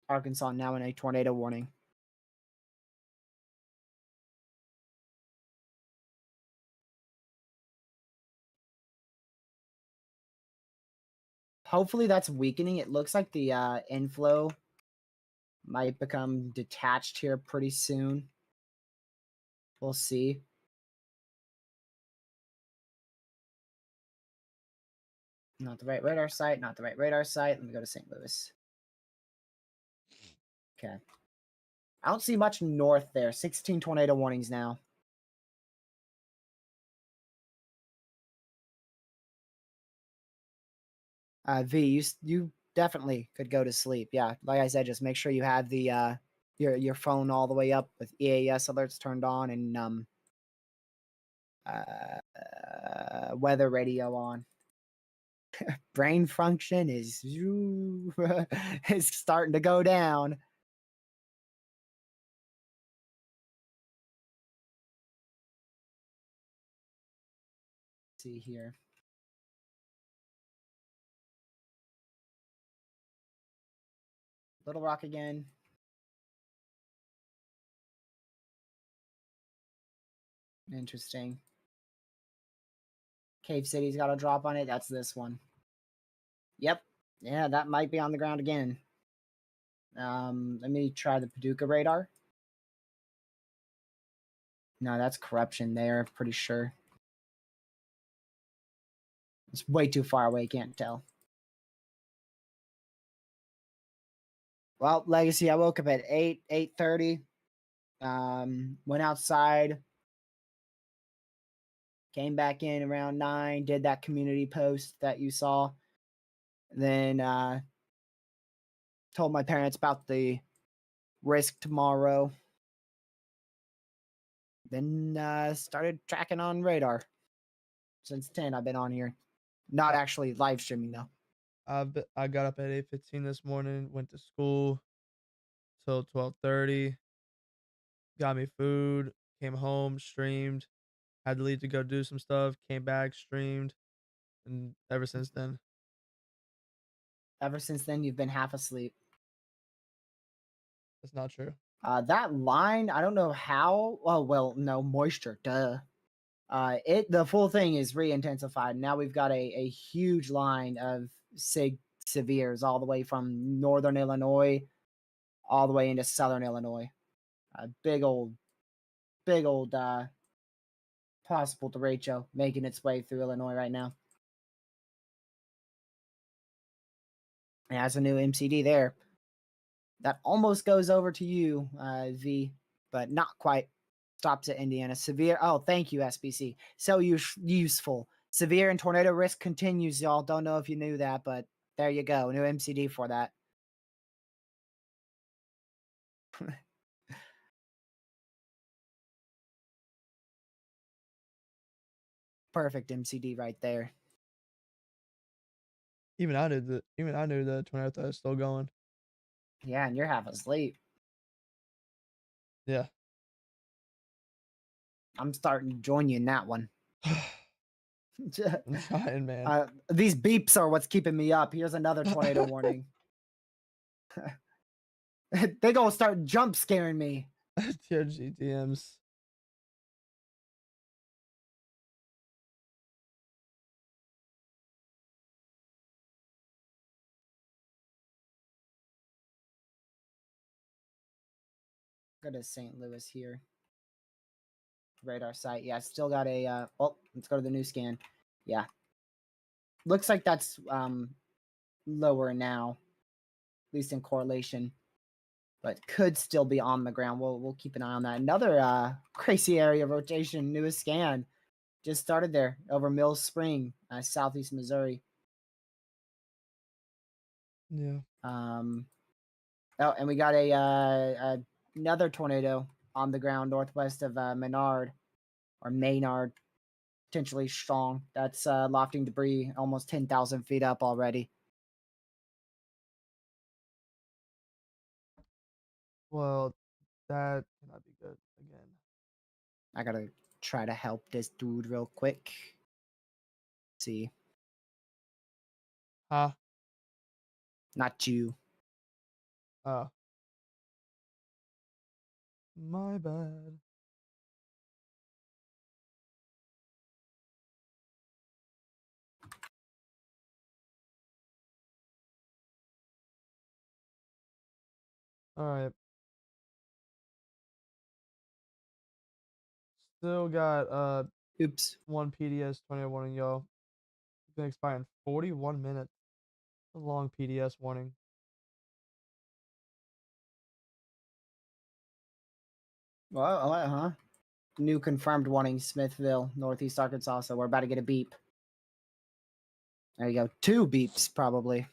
Arkansas, now in a tornado warning. Hopefully that's weakening. It looks like the inflow might become detached here pretty soon. We'll see. Not the right radar site, not the right radar site. Let me go to St. Louis. Okay. I don't see much north there. 16 tornado warnings now. V, you definitely could go to sleep. Yeah, like I said, just make sure you have the your phone all the way up with EAS alerts turned on and weather radio on. Brain function is is starting to go down. Let's see here. Little Rock again. Interesting. Cave City's got a drop on it. That's this one. Yep. Yeah, that might be on the ground again. Let me try the Paducah radar. No, that's corruption there, pretty sure. It's way too far away, can't tell. Well, Legacy, I woke up at 8:30. Went outside. Came back in around 9, did that community post that you saw. Then told my parents about the risk tomorrow. Then started tracking on radar. Since 10, I've been on here. Not actually live streaming though. I got up at 8:15 this morning, went to school till 12:30, got me food, came home, streamed, had to leave to go do some stuff, came back, streamed, and ever since then. Ever since then, you've been half asleep. That's not true. That line, I don't know how. Oh well, no moisture. Duh. The full thing is re-intensified. Now we've got a huge line of severes all the way from northern Illinois all the way into southern Illinois. A big old possible derecho making its way through Illinois right now. It has a new MCD there. That almost goes over to you, V, but not quite. Stops at Indiana. Severe. Oh, thank you, SBC. So useful. Severe and tornado risk continues, y'all. Don't know if you knew that, but there you go. New MCD for that. Perfect MCD right there. Even I knew the tornado threat was still going. Yeah, and you're half asleep. Yeah. I'm starting to join you in that one. I'm trying, man. These beeps are what's keeping me up. Here's another tornado warning. They gonna start jump scaring me. TRG DMs. Go to St. Louis here. Radar site. Yeah, still got a. Oh, let's go to the new scan. Yeah, looks like that's lower now, at least in correlation, but could still be on the ground. We'll keep an eye on that. Another crazy area of rotation, newest scan, just started there over Mills Spring, southeast Missouri. Yeah. Oh, and we got a another tornado on the ground northwest of Menard or Maynard, potentially strong. That's lofting debris almost 10,000 feet up already. Well, that cannot be good again. I gotta try to help this dude real quick. See, Huh? not you. Oh. My bad. All right. Still got Oops. one PDS 20 warning, y'all. It's gonna expire in 41 minutes. A long PDS warning. Well, huh? New confirmed warning, Smithville, Northeast Arkansas. So we're about to get a beep. There you go. 2 beeps, probably.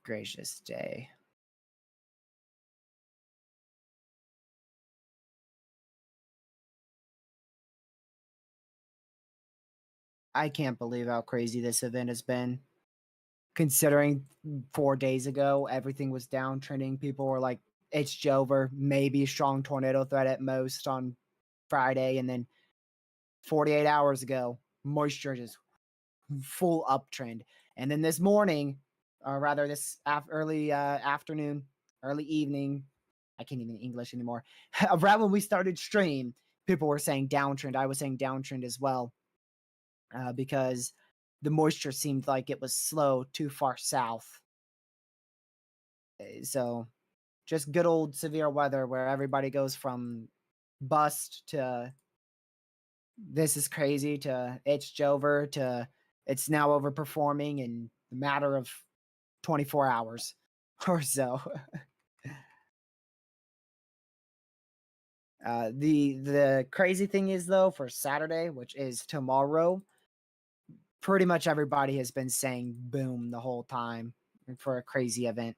Gracious day. I can't believe how crazy this event has been. Considering 4 days ago, everything was downtrending. People were like, it's Jover, maybe strong tornado threat at most on Friday. And then 48 hours ago, moisture just full uptrend. And then this morning, or rather this early afternoon, early evening, I can't even English anymore. Around when we started stream, people were saying downtrend. I was saying downtrend as well, because the moisture seemed like it was slow too far south. So just good old severe weather where everybody goes from bust to this is crazy to it's Jover to it's now overperforming in a matter of 24 hours or so. The crazy thing is though, for Saturday, which is tomorrow, pretty much everybody has been saying boom the whole time for a crazy event,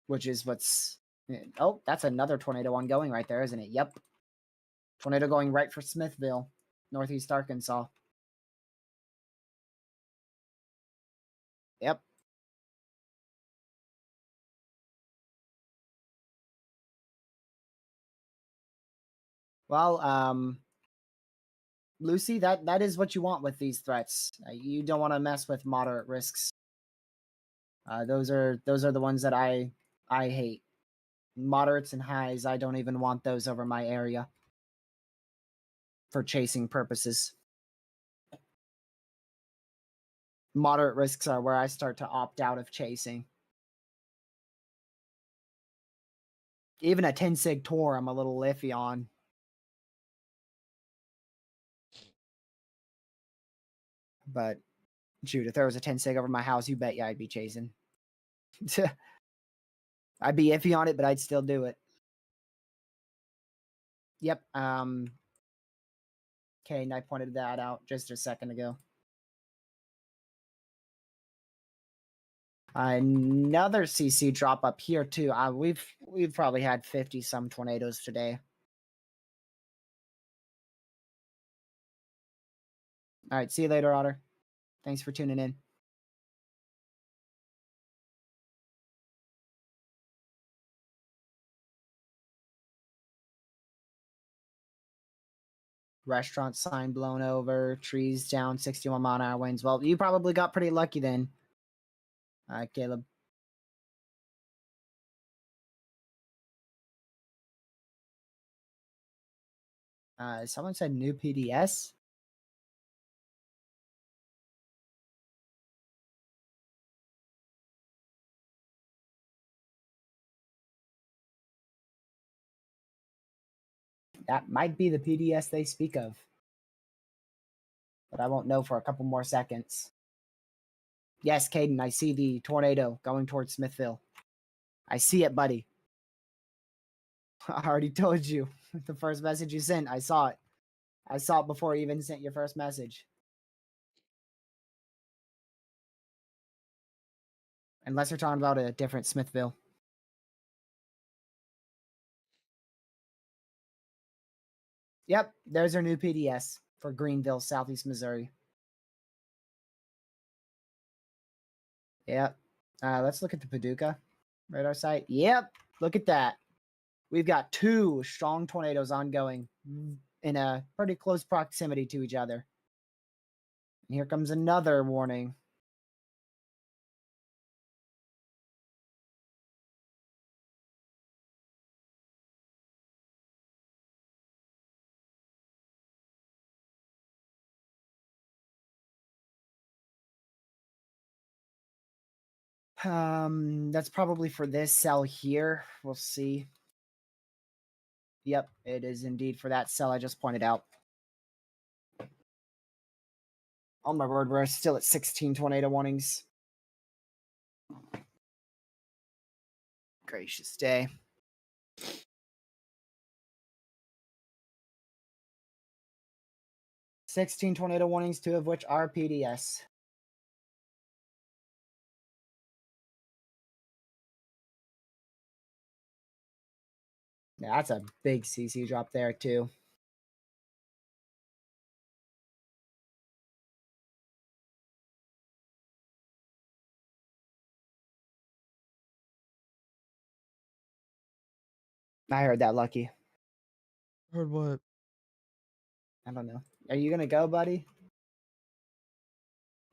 which is what's oh, that's another tornado ongoing right there, isn't it? Yep. Tornado going right for Smithville, Northeast Arkansas. Yep. Well, Lucy, that is what you want with these threats. You don't want to mess with moderate risks. Those are the ones that I hate. Moderates and highs, I don't even want those over my area for chasing purposes. Moderate risks are where I start to opt out of chasing. Even a 10 sig tour, I'm a little iffy on. But shoot, if there was a 10 sig over my house, you bet you I'd be chasing. I'd be iffy on it, but I'd still do it. Yep. Okay, and I pointed that out just a second ago. Another CC drop up here too. We've probably had 50 some tornadoes today. All right, see you later, Otter. Thanks for tuning in. Restaurant sign blown over, trees down, 61 mile an hour winds. Well, you probably got pretty lucky then, Caleb. Someone said new PDS. That might be the PDS they speak of, but I won't know for a couple more seconds. Yes, Caden, I see the tornado going towards Smithville. I see it, buddy. I already told you. The first message you sent, I saw it. I saw it before you even sent your first message. Unless you're talking about a different Smithville. Yep, there's our new PDS for Greenville, Southeast Missouri. Yep. Let's look at the Paducah radar site. Yep, look at that. We've got two strong tornadoes ongoing in a pretty close proximity to each other. And here comes another warning. That's probably for this cell here. We'll see. Yep, it is indeed for that cell I just pointed out. Oh my word, we're still at 16 tornado warnings. Gracious day. "16 tornado warnings, 2 of which are PDS. Yeah, that's a big CC drop there, too. I heard that, Lucky. Heard what? I don't know. Are you gonna go, buddy?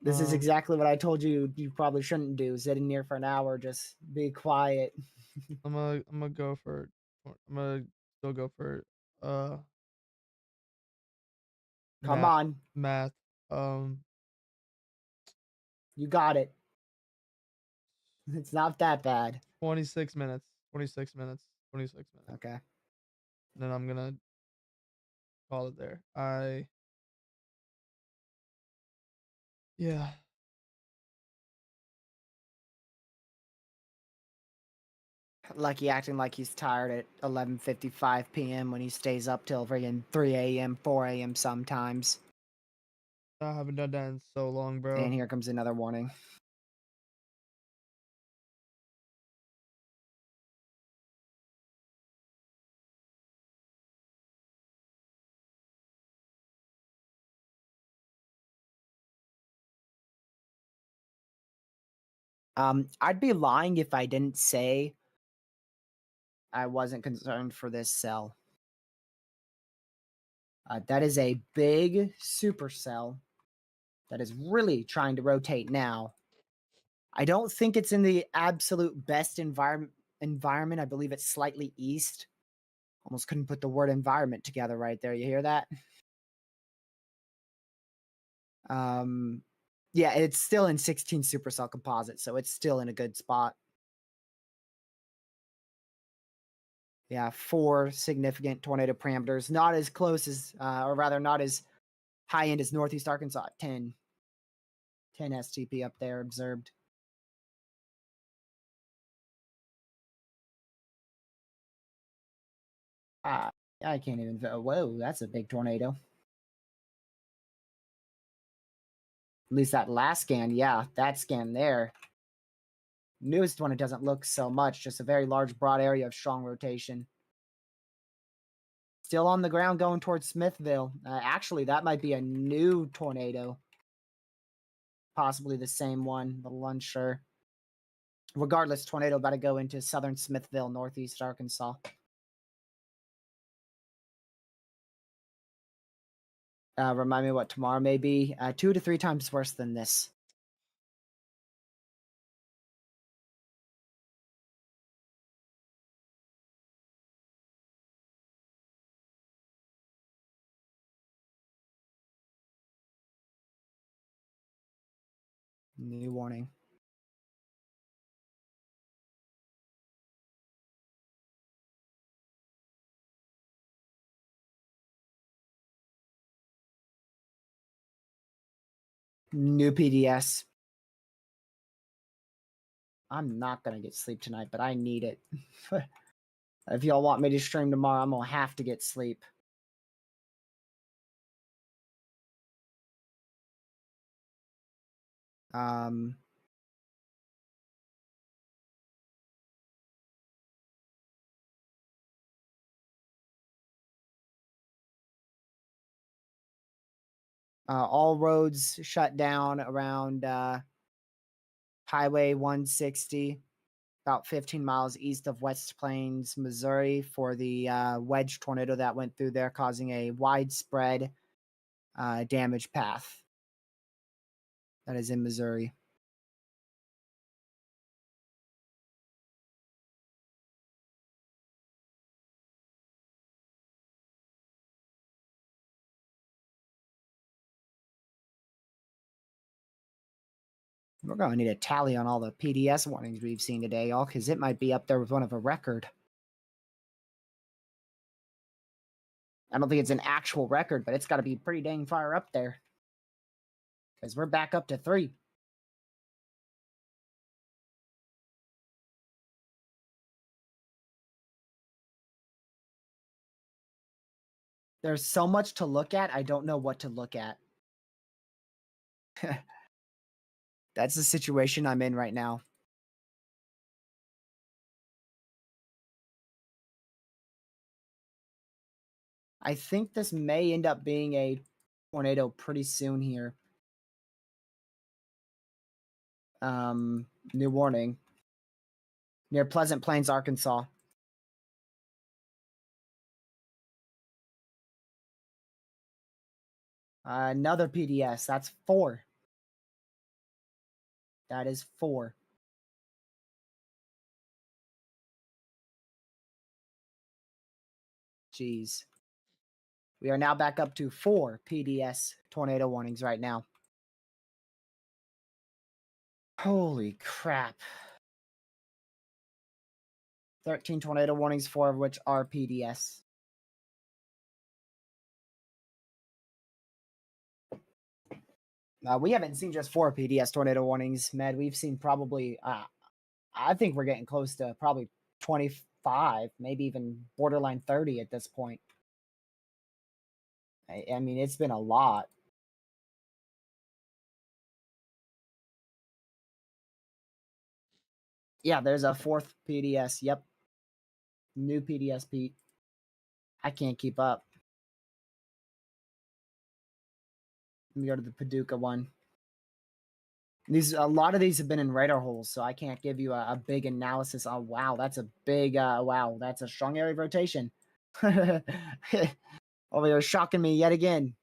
This is exactly what I told you you probably shouldn't do. Sitting here for an hour, just be quiet. I'm gonna go for. I'm gonna still go for Come math. on. Math. You got it. It's not that bad. 26 minutes. 26 minutes. 26 minutes. Okay. And then I'm gonna call it there. Yeah. Lucky acting like he's tired at 11:55 p.m. when he stays up till friggin' 3 a.m., 4 a.m. sometimes. I haven't done that in so long, bro. And here comes another warning. I'd be lying if I didn't say I wasn't concerned for this cell. That is a big supercell that is really trying to rotate now. I don't think it's in the absolute best environment. I believe it's slightly east. Almost couldn't put the word environment together right there. You hear that? Yeah, it's still in 16 supercell composite, so it's still in a good spot. Yeah, 4 significant tornado parameters, not as close as, or rather, not as high end as Northeast Arkansas. 10 STP up there observed. I can't even. Whoa, that's a big tornado. At least that last scan, yeah, that scan there. Newest one, it doesn't look so much, just a very large, broad area of strong rotation. Still on the ground going towards Smithville. Actually, that might be a new tornado. Possibly the same one, a little unsure. Regardless, tornado about to go into southern Smithville, northeast Arkansas. Remind me what tomorrow may be. 2 to 3 times worse than this. New warning. New PDS. I'm not gonna get sleep tonight, but I need it. If y'all want me to stream tomorrow, I'm gonna have to get sleep. Um, all roads shut down around Highway 160, about 15 miles east of West Plains, Missouri, for the wedge tornado that went through there, causing a widespread damage path. That is in Missouri. We're going to need a tally on all the PDS warnings we've seen today, y'all, because it might be up there with one of a record. I don't think it's an actual record, but it's got to be pretty dang far up there. Because we're back up to 3. There's so much to look at, I don't know what to look at. That's the situation I'm in right now. I think this may end up being a tornado pretty soon here. New warning. Near Pleasant Plains, Arkansas. Another PDS. That's 4. That is 4. Jeez. We are now back up to 4 PDS tornado warnings right now. Holy crap. 13 tornado warnings, 4 of which are PDS. We haven't seen just 4 PDS tornado warnings, Med. We've seen probably, I think we're getting close to probably 25, maybe even borderline 30 at this point. I mean, it's been a lot. Yeah, there's a 4th PDS. Yep. New PDS, Pete. I can't keep up. Let me go to the Paducah one. A lot of these have been in radar holes, so I can't give you a big analysis. Oh wow, that's a big wow, that's a strong area of rotation. Oh, you're shocking me yet again.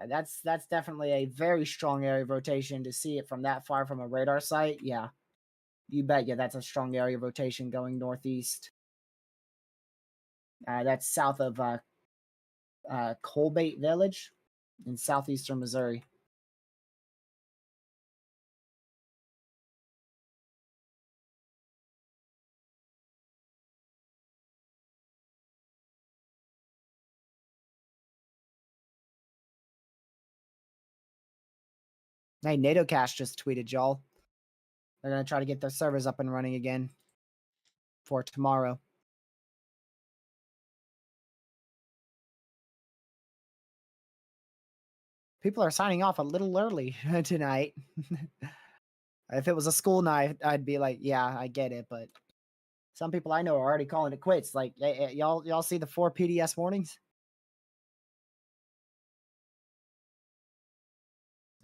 That's definitely a very strong area of rotation to see it from that far from a radar site. Yeah, you bet. Yeah, that's a strong area of rotation going northeast. That's south of Colbait Village in southeastern Missouri. Hey, NATO Cash just tweeted, y'all. They're going to try to get their servers up and running again for tomorrow. People are signing off a little early tonight. If it was a school night, I'd be like, yeah, I get it. But some people I know are already calling it quits. Like, hey, y'all see the 4 PDS warnings?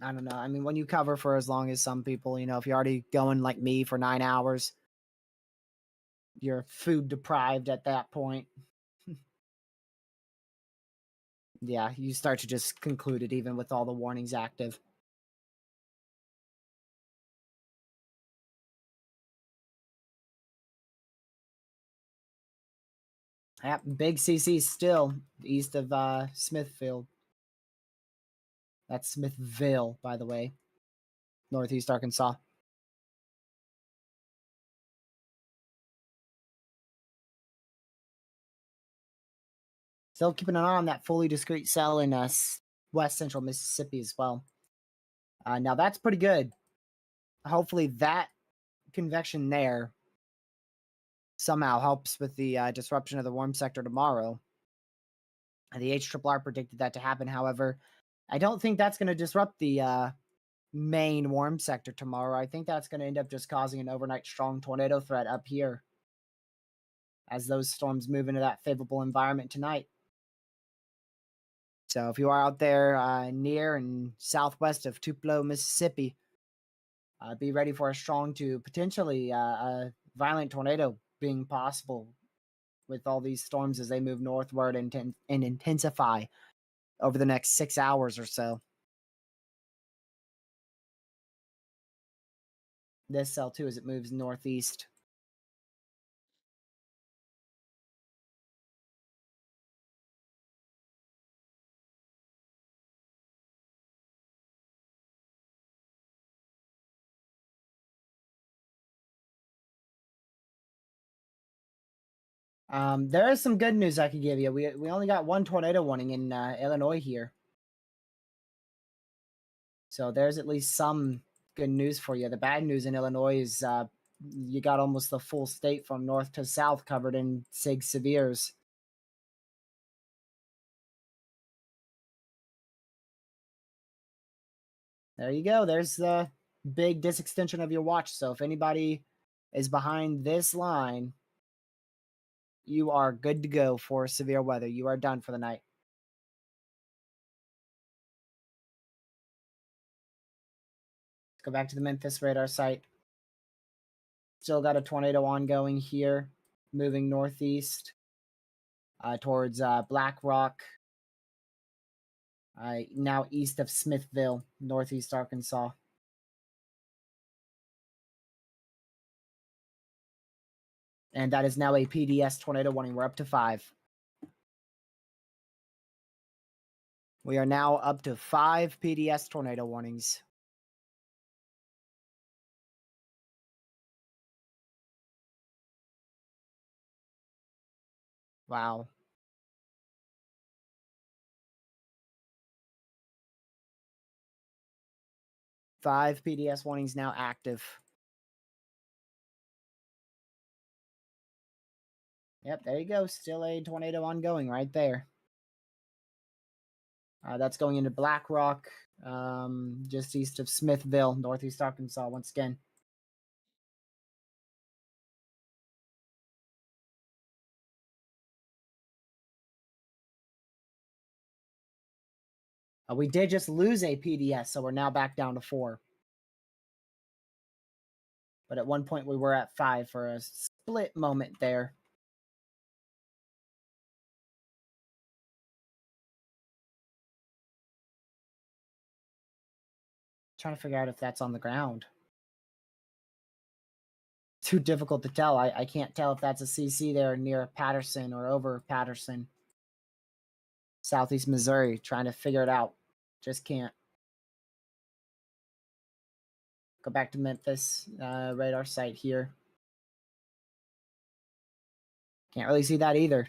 I don't know. I mean, when you cover for as long as some people, if you're already going like me for 9 hours, you're food deprived at that point. Yeah, you start to just conclude it even with all the warnings active. Yep, big CC still east of Smithfield. That's Smithville, by the way. Northeast Arkansas. Still keeping an eye on that fully discrete cell in west central Mississippi as well. Now that's pretty good. Hopefully that convection there somehow helps with the disruption of the warm sector tomorrow. The HRRR predicted that to happen. However, I don't think that's going to disrupt the main warm sector tomorrow. I think that's going to end up just causing an overnight strong tornado threat up here as those storms move into that favorable environment tonight. So if you are out there near and southwest of Tupelo, Mississippi, be ready for a strong to potentially a violent tornado being possible with all these storms as they move northward and intensify over the next 6 hours or so. This cell too as it moves northeast. There is some good news I could give you. We only got one tornado warning in Illinois here. So there's at least some good news for you. The bad news in Illinois is you got almost the full state from north to south covered in sig severes. There you go. There's the big disextension of your watch. So if anybody is behind this line, you are good to go for severe weather. You are done for the night. Let's go back to the Memphis radar site. Still got a tornado ongoing here, moving northeast towards Black Rock, now east of Smithville, northeast Arkansas. And that is now a PDS tornado warning. We're up to 5. We are now up to 5 PDS tornado warnings. Wow. Five PDS warnings now active. Yep, there you go. Still a tornado ongoing right there. That's going into Black Rock, just east of Smithville, northeast Arkansas, once again. We did just lose a PDS, so we're now back down to 4. But at one point we were at 5 for a split moment there. Trying to figure out if that's on the ground. Too difficult to tell. I can't tell if that's a CC there near Patterson or over Patterson. Southeast Missouri, trying to figure it out. Just can't. Go back to Memphis radar site here. Can't really see that either.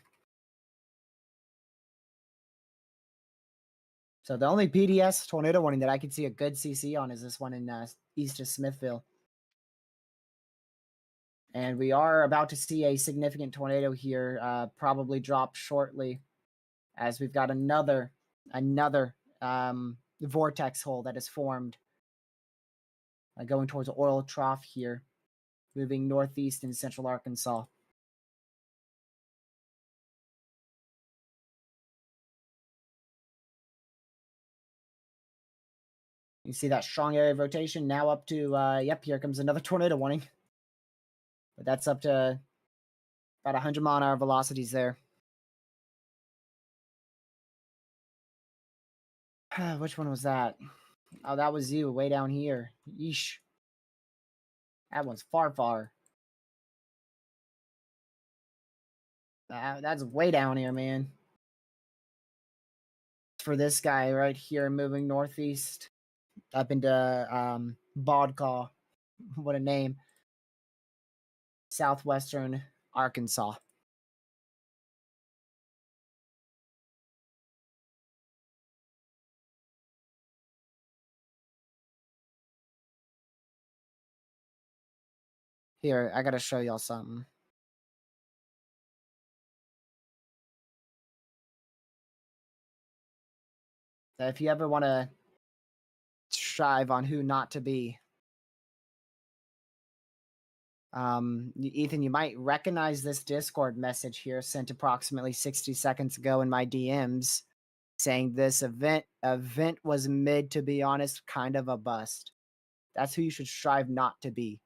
So the only PDS tornado warning that I can see a good CC on is this one in east of Smithville. And we are about to see a significant tornado here, probably drop shortly, as we've got another vortex hole that is formed going towards Oil Trough here, moving northeast in central Arkansas. You see that strong area of rotation now up to, yep, here comes another tornado warning. But that's up to about 100 mile an hour velocities there. Which one was that? Oh, that was you way down here. Yeesh. That one's far. That's way down here, man. For this guy right here, moving northeast. up into Bodcaw. What a name. Southwestern Arkansas. Here, I gotta show y'all something. So if you ever want to strive on who not to be, Ethan, you might recognize this Discord message here sent approximately 60 seconds ago in my DMs saying this event was mid, to be honest, kind of a bust. That's who you should strive not to be.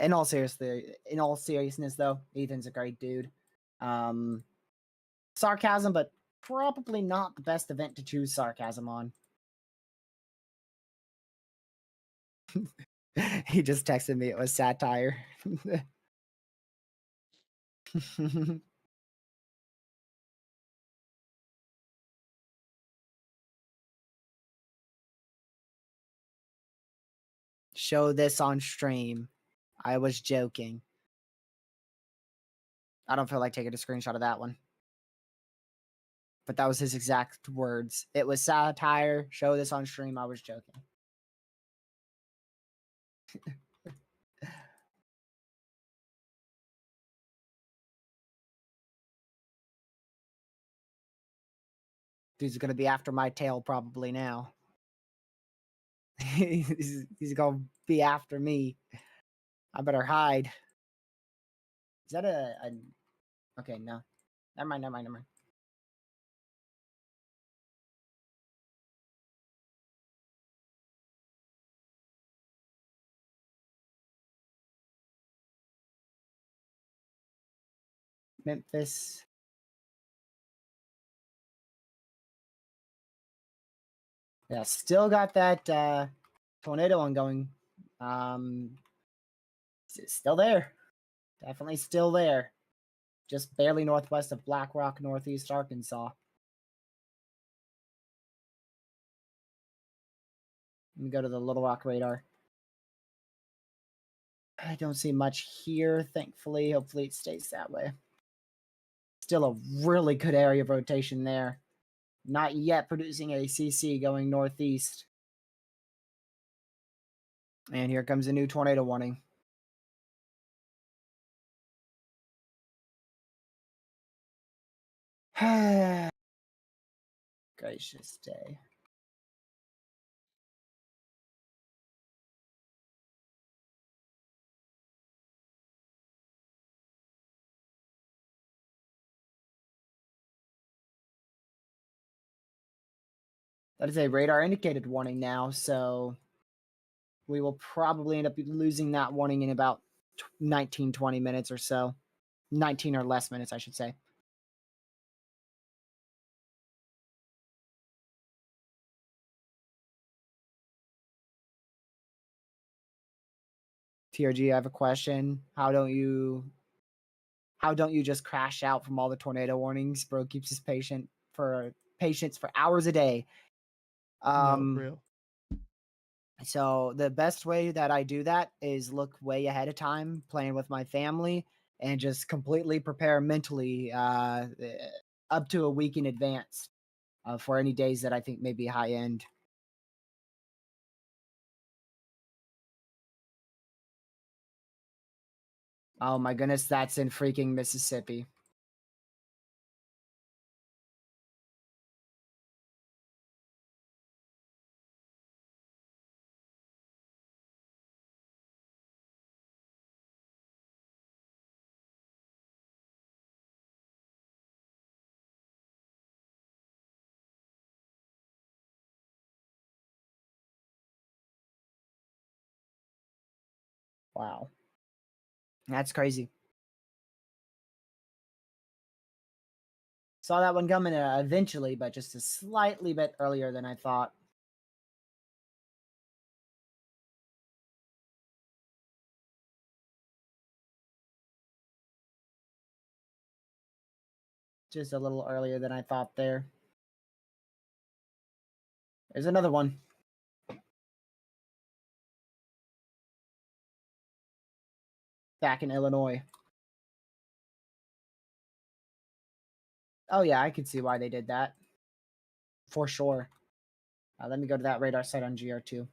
In all seriousness, though, Ethan's a great dude. Sarcasm, but probably not the best event to choose sarcasm on. He just texted me it was satire. Show this on stream. I was joking. I don't feel like taking a screenshot of that one. But that was his exact words. It was satire. Show this on stream. I was joking. Dude's gonna be after my tail probably now. he's gonna be after me. I better hide. Is that a okay, no. Never mind. Memphis. Yeah, still got that tornado ongoing. Still there. Definitely still there. Just barely northwest of Black Rock, northeast Arkansas. Let me go to the Little Rock radar. I don't see much here, thankfully. Hopefully it stays that way. Still a really good area of rotation there. Not yet producing a CC going northeast. And here comes a new tornado warning. Gracious day. That is a radar indicated warning now, so we will probably end up losing that warning in about 19, 20 minutes or so. 19 or less minutes, I should say. TRG, I have a question. How don't you just crash out from all the tornado warnings? Bro keeps his patience for hours a day. Real. So the best way that I do that is look way ahead of time, playing with my family, and just completely prepare mentally up to a week in advance for any days that I think may be high end. Oh my goodness, that's in freaking Mississippi. Wow. That's crazy. Saw that one coming eventually, but just a slightly bit earlier than I thought. Just a little earlier than I thought there. There's another one. Back in Illinois. Oh, yeah, I could see why they did that. For sure. Let me go to that radar site on GR2.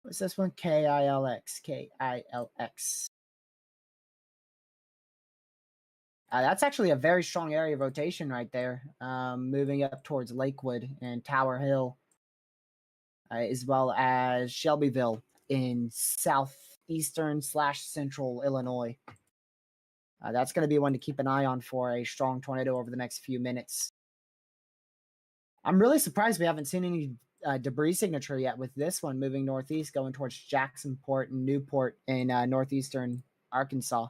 What's this one? KILX. KILX. That's actually a very strong area of rotation right there. Moving up towards Lakewood and Tower Hill, as well as Shelbyville in southeastern / central Illinois. That's going to be one to keep an eye on for a strong tornado over the next few minutes. I'm really surprised we haven't seen any debris signature yet with this one moving northeast, going towards Jacksonport and Newport in northeastern Arkansas.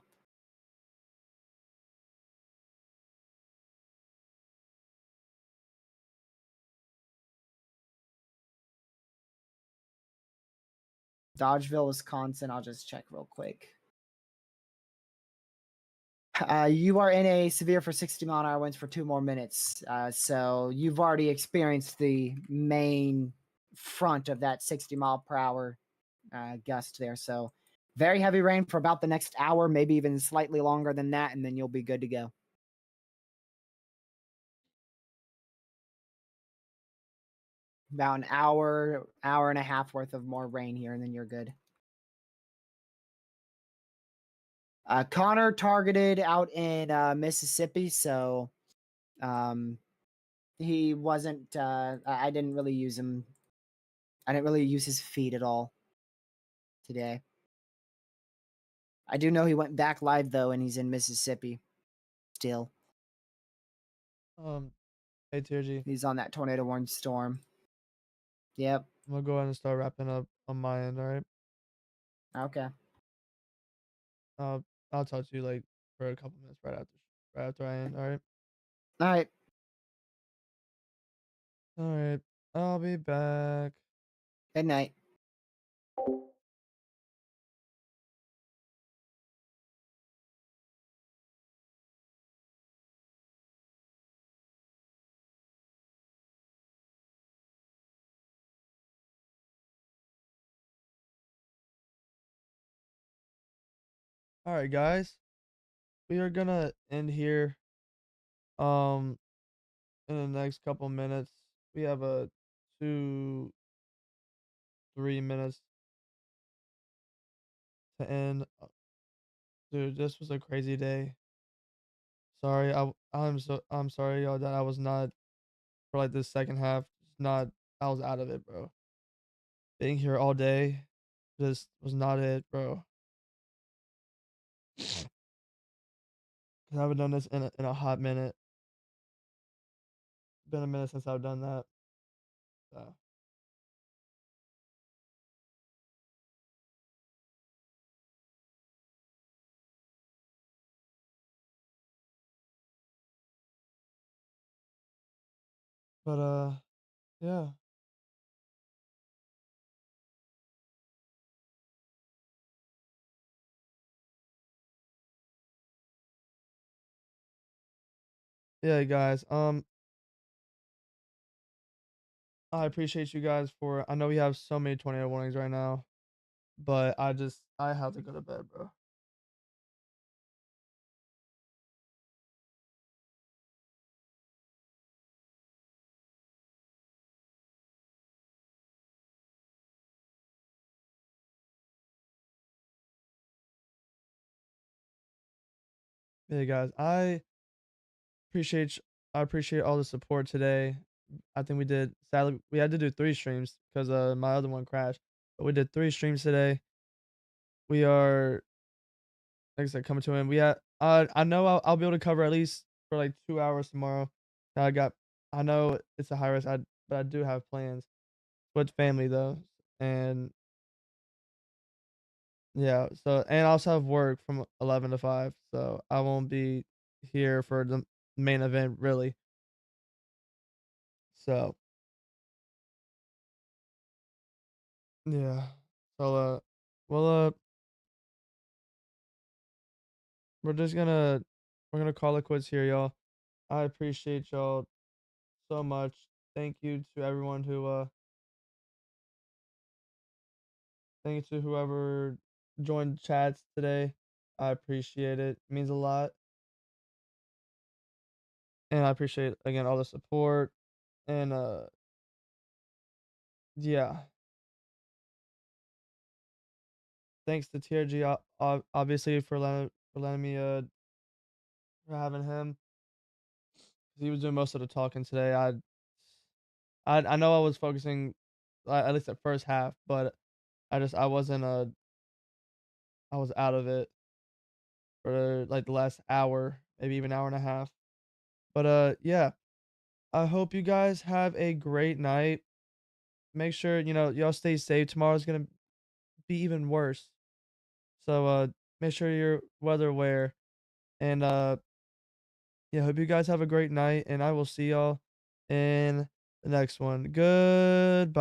Dodgeville, Wisconsin. I'll just check real quick. You are in a severe for 60-mile-an-hour winds for 2 more minutes. So you've already experienced the main front of that 60-mile-per-hour gust there. So very heavy rain for about the next hour, maybe even slightly longer than that, and then you'll be good to go. About an hour and a half worth of more rain here, and then you're good. Connor targeted out in Mississippi, so he wasn't. I didn't really use him. I didn't really use his feed at all today. I do know he went back live though, and he's in Mississippi still. Hey TRG. He's on that tornado warning storm. Yep. I'm gonna go ahead and start wrapping up on my end. All right. Okay. I'll talk to you like for a couple minutes right after I end. All right. All right. All right. I'll be back. Good night. All right, guys. We are gonna end here. Um, in the next couple minutes, we have a 2-3 minutes to end. Dude, this was a crazy day. Sorry, I'm sorry, y'all, that I was not for like this second half. Not I was out of it, bro. Being here all day just was not it, bro. 'Cause I haven't done this in a hot minute. Been a minute since I've done that. So. But yeah. Yeah, guys. I appreciate you guys for I know we have so many tornado warnings right now, but I have to go to bed, bro. Yeah, guys. Appreciate I appreciate all the support today. I think we did sadly we had to do 3 streams because my other one crashed. But we did 3 streams today. We are like I said coming to an end. I know I'll be able to cover at least for like 2 hours tomorrow. I know it's a high risk, but I do have plans with family though. And yeah, so and I also have work from 11 to 5, so I won't be here for the main event really. So, yeah. So, well, we're just gonna We're gonna call it quits here, y'all. I appreciate y'all so much. Thank you to everyone who thank you to whoever joined chats today. I appreciate it. It means a lot. And I appreciate again all the support and yeah. Thanks to TRG obviously for letting me for having him. He was doing most of the talking today. I know I was focusing at least at first half, but I wasn't I was out of it for like the last hour, maybe even hour and a half. But yeah, I hope you guys have a great night. Make sure, y'all stay safe. Tomorrow's gonna be even worse. So make sure you're weather aware. And yeah, hope you guys have a great night, and I will see y'all in the next one. Goodbye.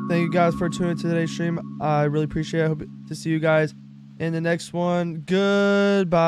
Thank you guys for tuning to today's stream. I really appreciate it. I hope to see you guys in the next one. Goodbye.